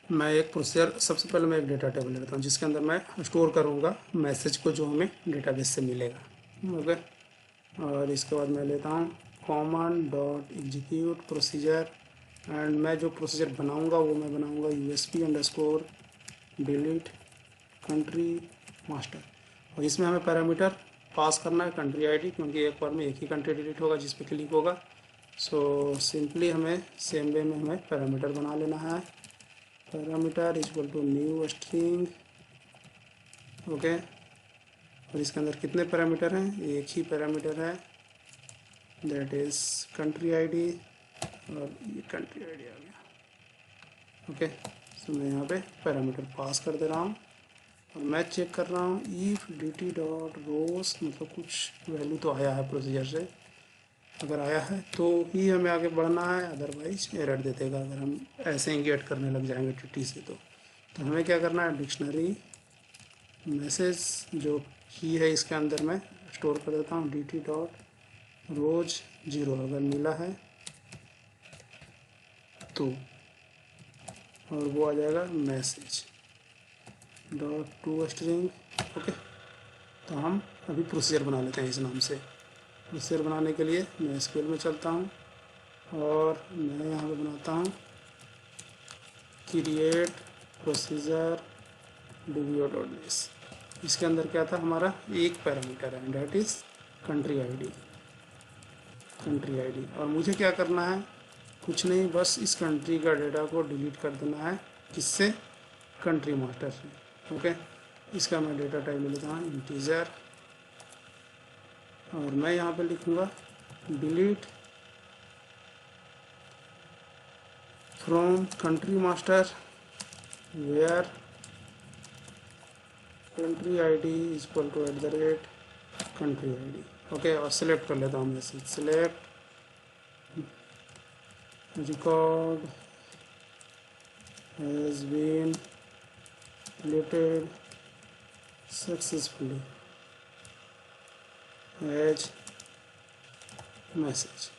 मैं एक प्रोसीजर, सबसे पहले मैं एक डेटा टेबल लेता हूँ जिसके अंदर मैं स्टोर करूँगा मैसेज को जो हमें डेटाबेस से मिलेगा। ओके, और इसके बाद मैं लेता हूँ common dot execute procedure, and मैं जो प्रोसीजर बनाऊँगा वो मैं बनाऊँगा USP डिलीट कंट्री मास्टर, और इसमें हमें पैरामीटर पास करना है कंट्री आईडी, क्योंकि एक बार में एक ही कंट्री डिलीट होगा जिस पे क्लिक होगा। सो सिंपली हमें सेम वे में हमें पैरामीटर बना लेना है, parameter equal to new string. Okay, और इसके अंदर कितने पैरामीटर हैं, एक ही पैरामीटर है, दैट इज़ कंट्री आईडी, और ये कंट्री आईडी आ गया। ओके, सो मैं यहाँ पे पैरामीटर पास कर दे रहा हूँ, और मैं चेक कर रहा हूँ इफ़ dt डॉट रोज, मतलब कुछ वैल्यू तो आया है प्रोसीजर से, अगर आया है तो ही हमें आगे बढ़ना है, अदरवाइज एरर दे देगा अगर हम ऐसे ही गेट करने लग जाएंगे टी से। तो हमें क्या करना है, डिक्शनरी मैसेज जो की है इसके अंदर मैं स्टोर कर देता हूँ dt डॉट रोज 0, अगर मिला है तो, और वो आ जाएगा message dot to string. Okay, तो हम अभी प्रोसीजर बना लेते हैं इस नाम से। प्रोसीजर बनाने के लिए मैं SQL में चलता हूँ, और मैं यहाँ पे बनाता हूँ क्रिएट प्रोसीजर dbo.this। इसके अंदर क्या था, हमारा एक पैरामीटर है, that is country ID, country ID. और मुझे क्या करना है, कुछ नहीं, बस इस कंट्री का डेटा को डिलीट कर देना है, किससे, कंट्री मास्टर से। ओके, इसका मैं डेटा टाइप ले लेता हूँ इंटीजर, और मैं यहाँ पे लिखूँगा delete from country master where country ID equal to @ country ID. Okay, और सेलेक्ट कर लेता हूँ message, select record has been deleted successfully as message.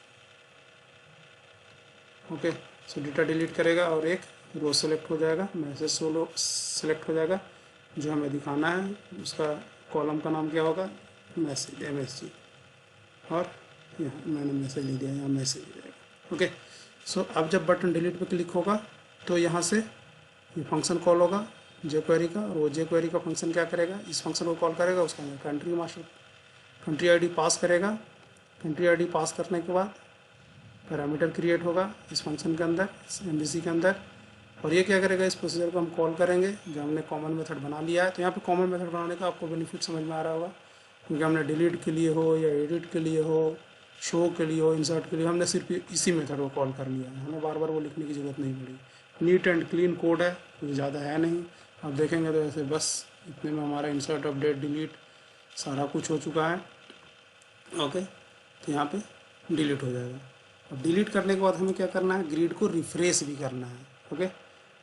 Okay, so data delete करेगा और एक रो सेलेक्ट हो जाएगा, मैसेज सोलो सेलेक्ट हो जाएगा, जो हमें दिखाना है उसका कॉलम का नाम क्या होगा, मैसेज MSG, और यहाँ मैंने मैसेज लिख दिया, यहाँ मैसेज हो जाएगा। ओके, सो अब जब बटन डिलीट पे क्लिक होगा तो यहाँ से ये फंक्शन कॉल होगा jQuery का, और वो jQuery का फंक्शन क्या करेगा, इस फंक्शन को कॉल करेगा, उसका country master country ID pass करेगा। कंट्री आईडी पास करने के बाद पैरामीटर क्रिएट होगा इस फंक्शन के अंदर, इस MVC के अंदर, और ये क्या करेगा, इस प्रोसीजर को हम कॉल करेंगे जो हमने कॉमन मेथड बना लिया है। तो यहाँ पे कॉमन मेथड बनाने का आपको बेनिफिट समझ में आ रहा होगा, क्योंकि हमने डिलीट के लिए हो या एडिट के लिए हो, शो के लिए हो, इंसर्ट के लिए, हमने सिर्फ इसी मेथड को कॉल कर लिया है, हमें बार बार वो लिखने की ज़रूरत नहीं पड़ी। नीट एंड क्लीन कोड है, कुछ ज़्यादा है नहीं। आप देखेंगे तो ऐसे बस इतने में हमारा इंसर्ट अपडेट डिलीट सारा कुछ हो चुका है। ओके, तो यहाँ पे डिलीट हो जाएगा। अब डिलीट करने के बाद हमें क्या करना है, ग्रिड को रिफ्रेश भी करना है। ओके,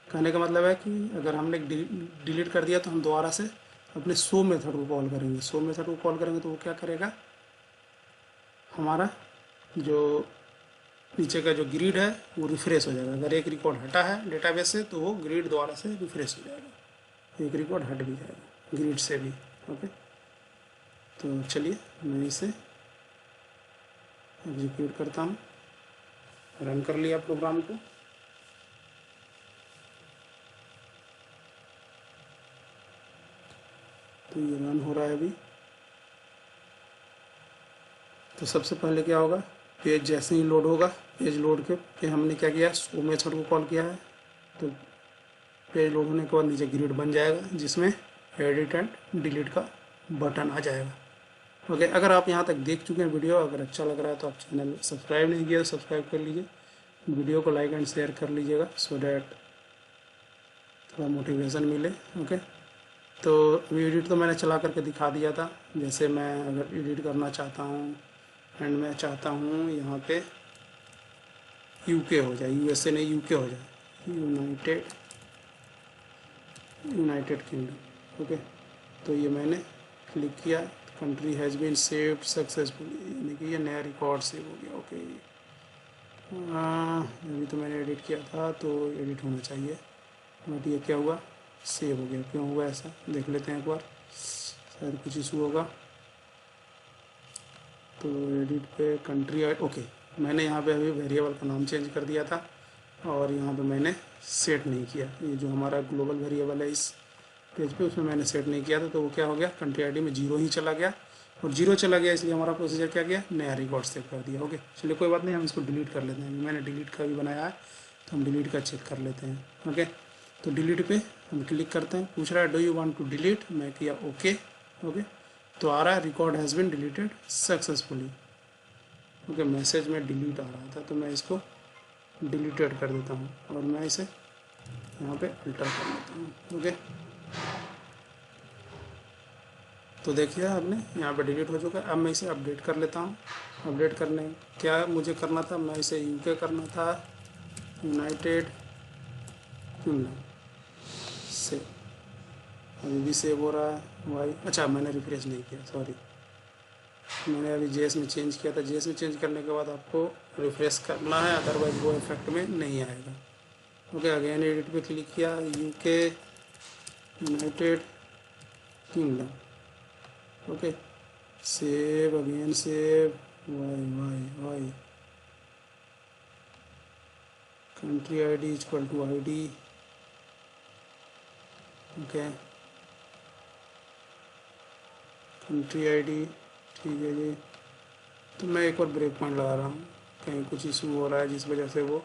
कहने का मतलब है कि अगर हमने डिलीट कर दिया तो हम दोबारा से अपने शो मेथड को कॉल करेंगे। शो मेथड को कॉल करेंगे तो वो क्या करेगा, हमारा जो नीचे का जो ग्रिड है वो रिफ्रेश हो जाएगा। अगर एक रिकॉर्ड हटा है डेटाबेस से तो वो ग्रिड दोबारा से रिफ्रेश हो जाएगा, एक रिकॉर्ड हट भी जाएगा ग्रिड से भी। ओके, तो चलिए मैं इसे एग्जीक्यूट करता हूँ, रन कर लिया प्रोग्राम को। तो ये रन हो रहा है अभी। तो सबसे पहले क्या होगा, पेज जैसे ही लोड होगा, पेज लोड के हमने क्या किया, शो मेथड को कॉल किया है। तो पेज लोड होने के बाद नीचे ग्रिड बन जाएगा जिसमें एडिट एंड डिलीट का बटन आ जाएगा। ओके, अगर आप यहाँ तक देख चुके हैं वीडियो, अगर अच्छा लग रहा है तो आप चैनल सब्सक्राइब नहीं किया तो सब्सक्राइब कर लीजिए, वीडियो को लाइक एंड शेयर कर लीजिएगा सो डैट थोड़ा मोटिवेशन मिले। ओके, तो एडिट तो मैंने चला करके दिखा दिया था। जैसे मैं अगर एडिट करना चाहता हूँ एंड मैं चाहता हूँ यहाँ पे यूके हो जाए, यूएसए नहीं यूके हो जाए, यूनाइटेड किंगडम। ओके, तो ये मैंने क्लिक किया, country has been saved successfully, यानी कि ये नया रिकॉर्ड सेव हो गया। ओके, अभी तो मैंने एडिट किया था तो एडिट होना चाहिए, बट ये क्या हुआ, सेव हो गया। क्यों हुआ ऐसा देख लेते हैं एक बार, शायद कुछ इशू होगा। तो एडिट पे कंट्री, ओके, मैंने यहाँ पे अभी वेरिएबल का नाम चेंज कर दिया था और यहाँ पे मैंने सेट नहीं किया। ये जो हमारा ग्लोबल वेरिएबल है इस पेज पे, उसमें मैंने सेट नहीं किया था, तो वो क्या हो गया, कंट्री आईडी में 0 ही चला गया, और 0 चला गया इसलिए हमारा प्रोसीजर क्या किया, नया रिकॉर्ड सेव कर दिया। ओके, चलिए कोई बात नहीं, हम इसको डिलीट कर लेते हैं। मैंने डिलीट का भी बनाया है तो हम डिलीट का चेक कर लेते हैं। ओके, तो डिलीट पे हम क्लिक करते हैं, पूछ रहा है do you want to delete, मैं किया ओके। ओके, तो आ रहा है record has been deleted successfully. Okay, message में डिलीट आ रहा था तो मैं इसको डिलीटेड कर देता हूँ और मैं इसे यहाँ पे अल्टर कर लेता हूँ। ओके, तो देखिए आपने यहाँ पे डिलीट हो चुका है। अब मैं इसे अपडेट कर लेता हूँ। अपडेट करने क्या मुझे करना था, मैं इसे यूके करना था, यूनाइटेड किंगडम से। अभी भी सेव हो रहा है वाई, अच्छा मैंने रिफ्रेश नहीं किया, सॉरी, मैंने अभी जेएस में चेंज किया था। जेएस में चेंज करने के बाद आपको रिफ्रेश करना है, अदरवाइज वो इफेक्ट में नहीं आएगा। ओके, अगेन एडिट पे क्लिक किया, UK United Kingdom. Okay, save again, save Y Y Y, country ID equal to ID. Okay, country ID, ठीक है जी। तो मैं एक बार ब्रेक पॉइंट लगा रहा हूँ, कहीं कुछ इशू हो रहा है जिस वजह से वो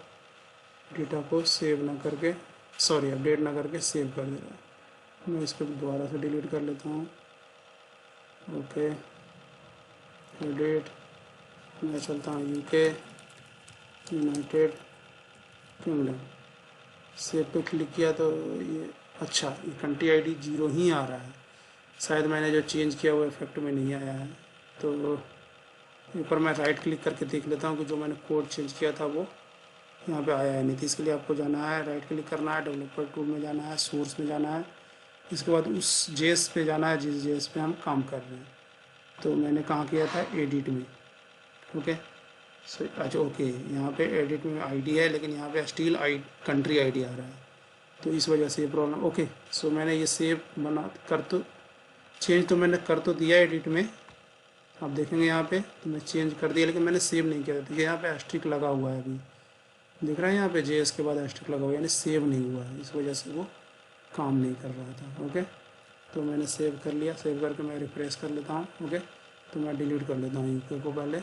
डेटा को सेव ना करके, सॉरी अपडेट ना करके सेव कर दे रहा है। मैं इसको दोबारा से डिलीट कर लेता हूँ। ओके, एडिट, मैं चलता हूँ यूके यूनाइटेड किंगडम, सेव पे क्लिक किया तो ये, अच्छा ये कंट्री आईडी 0 ही आ रहा है, शायद मैंने जो चेंज किया वो इफेक्ट में नहीं आया है। तो ऊपर मैं राइट क्लिक करके देख लेता हूँ कि जो मैंने कोड चेंज किया था वो यहाँ पे आया है नहीं। तो इसके लिए आपको जाना है, राइट क्लिक करना है, डेवलपर टूल में जाना है, सोर्स में जाना है, इसके बाद उस जेएस पे जाना है जिस जेएस पे हम काम कर रहे हैं। तो मैंने कहाँ किया था, एडिट में। ओके, सो अच्छा, ओके, यहाँ पे एडिट में आईडी है लेकिन यहाँ पे स्टील कंट्री आईडी आ रहा है, तो इस वजह से ये प्रॉब्लम। ओके, सो मैंने ये सेव बना कर तो चेंज तो मैंने कर तो दिया एडिट में, आप देखेंगे यहाँ पे तो मैं चेंज कर दिया, लेकिन मैंने सेव नहीं किया। देखिए यहाँ पे एस्ट्रिक लगा हुआ है, अभी दिख रहा है यहाँ पे जेएस के बाद एस्ट्रिक लगा हुआ है, यानी सेव नहीं हुआ है, इस वजह से वो काम नहीं कर रहा था। ओके, तो मैंने सेव कर लिया, सेव करके मैं रिफ्रेश कर लेता हूँ। ओके, तो मैं डिलीट कर लेता हूँ यूके को पहले।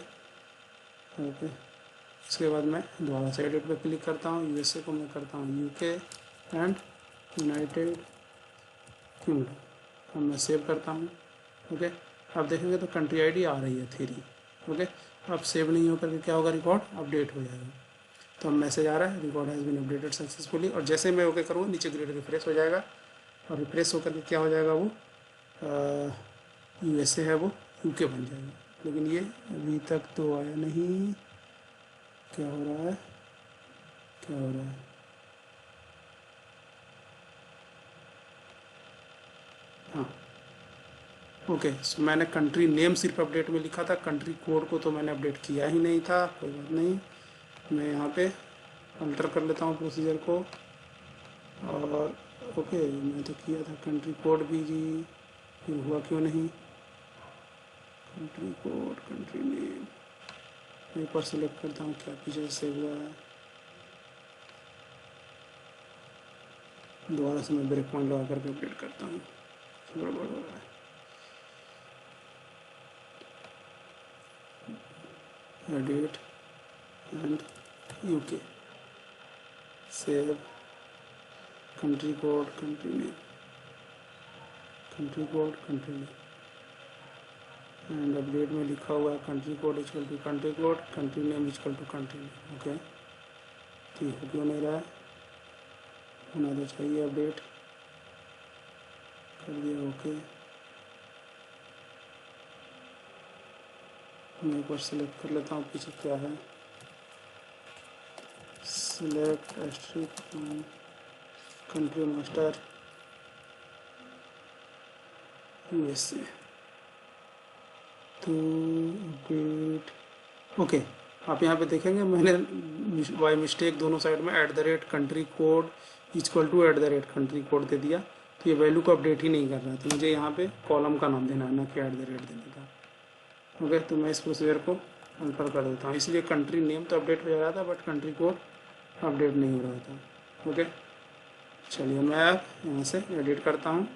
ओके, इसके बाद मैं दोबारा से एडिट पे क्लिक करता हूँ, यूएसए को मैं करता हूँ यूके एंड यूनाइटेड किंगडम, अब मैं सेव करता हूँ। ओके, आप देखेंगे तो कंट्री आईडी आ रही है 3। ओके, अब सेव नहीं होकर के क्या होगा, रिकॉर्ड अपडेट हो जाएगा। तो अब मैसेज आ रहा है record has been updated successfully, और जैसे मैं ओके करूँगा नीचे ग्रिड रिफ्रेश हो जाएगा, और रिफ्रेश होकर के क्या हो जाएगा, वो यूएसए है वो यूके बन जाएगा। लेकिन ये अभी तक तो आया नहीं, क्या हो रहा है, क्या हो रहा है, हाँ ओके। सो मैंने कंट्री नेम सिर्फ अपडेट में लिखा था, कंट्री कोड को तो मैंने अपडेट किया ही नहीं था। कोई बात नहीं, मैं यहाँ पे अल्टर कर लेता हूँ प्रोसीजर को, और ओके मैं तो किया था कंट्री कोड भी जी, ये हुआ क्यों नहीं, कंट्री कोड, कंट्री नेम, मैं एक बार सेलेक्ट करता हूँ क्या पीछे से हुआ है, दोबारा से मैं ब्रेक पॉइंट लगा करके अपडेट करता हूँ, गड़बड़ हो रहा है। Edit and UK, save, country code, country name, country code, country name, and update में लिखा हुआ है country code equal to country code, country name equal to country name. Okay, ठीक है, क्यों नहीं रहा है, होना तो चाहिए। अपडेट कर दिया, ओके। मैं एक बार सेलेक्ट कर लेता हूँ पीछे क्या है, select asterisk country master USA, तो अपडेट ओके। आप यहाँ पे देखेंगे मैंने बाय मिस्टेक दोनों साइड में @country code equal to @country code दे दिया, तो ये वैल्यू को अपडेट ही नहीं कर रहा, तो मुझे यहाँ पे कॉलम का नाम देना है, ना कि @ देने का। ओके, तो मैं इस प्रोसीजर को अल्टर कर देता हूँ, इसलिए कंट्री नेम तो अपडेट हो जा रहा था बट कंट्री कोड अपडेट नहीं हो रहा था। ओके, चलिए मैं अब यहाँ से एडिट करता हूँ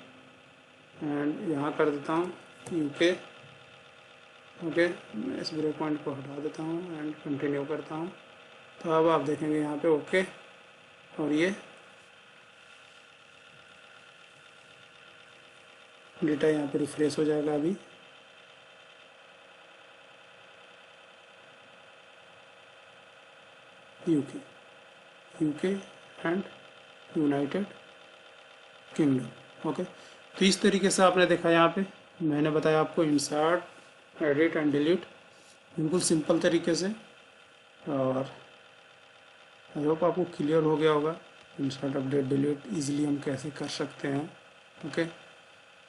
एंड यहाँ कर देता हूँ यूके। ओके, मैं इस ब्रेक पॉइंट को हटा देता हूँ एंड कंटिन्यू करता हूँ, तो अब आप देखेंगे यहाँ पे ओके, और ये डेटा यहाँ पे रिफ्रेश हो जाएगा अभी। UK and United Kingdom. Okay, तो इस तरीके से आपने देखा, यहाँ पे मैंने बताया आपको इंसर्ट, एडिट एंड डिलीट बिल्कुल सिंपल तरीके से, और आई होप आपको क्लियर हो गया होगा इंसर्ट, अपडेट, डिलीट इजीली हम कैसे कर सकते हैं। ओके,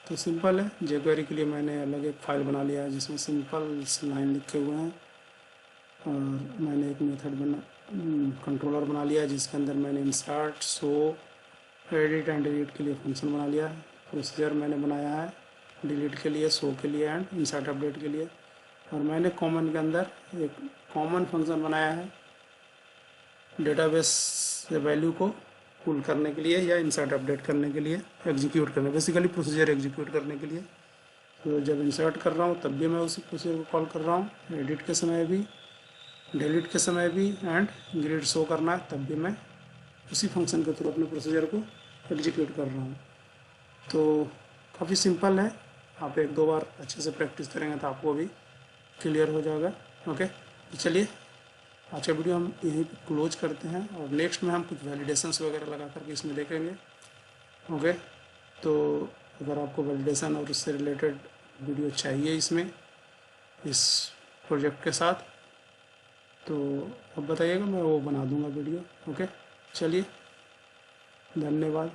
तो सिंपल है, jQuery के लिए मैंने अलग एक फाइल बना लिया है जिसमें सिंपल लाइन लिखे हुए हैं, और मैंने एक मेथड कंट्रोलर बना लिया जिसके अंदर मैंने insert, show, edit and delete के लिए फंक्शन बना लिया है। प्रोसीजर मैंने बनाया है डिलीट के लिए, शो के लिए एंड इंसर्ट अपडेट के लिए, और मैंने कॉमन के अंदर एक कॉमन फंक्शन बनाया है डेटाबेस से वैल्यू को पुल करने के लिए या इंसर्ट अपडेट करने के लिए, एग्जीक्यूट करने, बेसिकली प्रोसीजर एग्जीक्यूट करने के लिए। तो जब इंसर्ट कर रहा हूँ तब भी मैं उसी प्रोसीजर को कॉल कर रहा हूँ, एडिट के समय भी, डिलीट के समय भी, एंड ग्रिड शो करना है तब भी मैं उसी फंक्शन के थ्रू अपने प्रोसीजर को एग्जीक्यूट कर रहा हूँ। तो काफ़ी सिंपल है, आप एक दो बार अच्छे से प्रैक्टिस करेंगे तो आपको भी क्लियर हो जाएगा। ओके, तो चलिए आज का वीडियो हम यहीं पे क्लोज करते हैं, और नेक्स्ट में हम कुछ वैलिडेशंस वगैरह लगा करके इसमें देखेंगे। ओके, तो अगर आपको वैलिडेशन और उससे रिलेटेड वीडियो चाहिए इसमें, इस प्रोजेक्ट के साथ, तो अब बताइएगा, मैं वो बना दूंगा वीडियो। ओके, चलिए, धन्यवाद।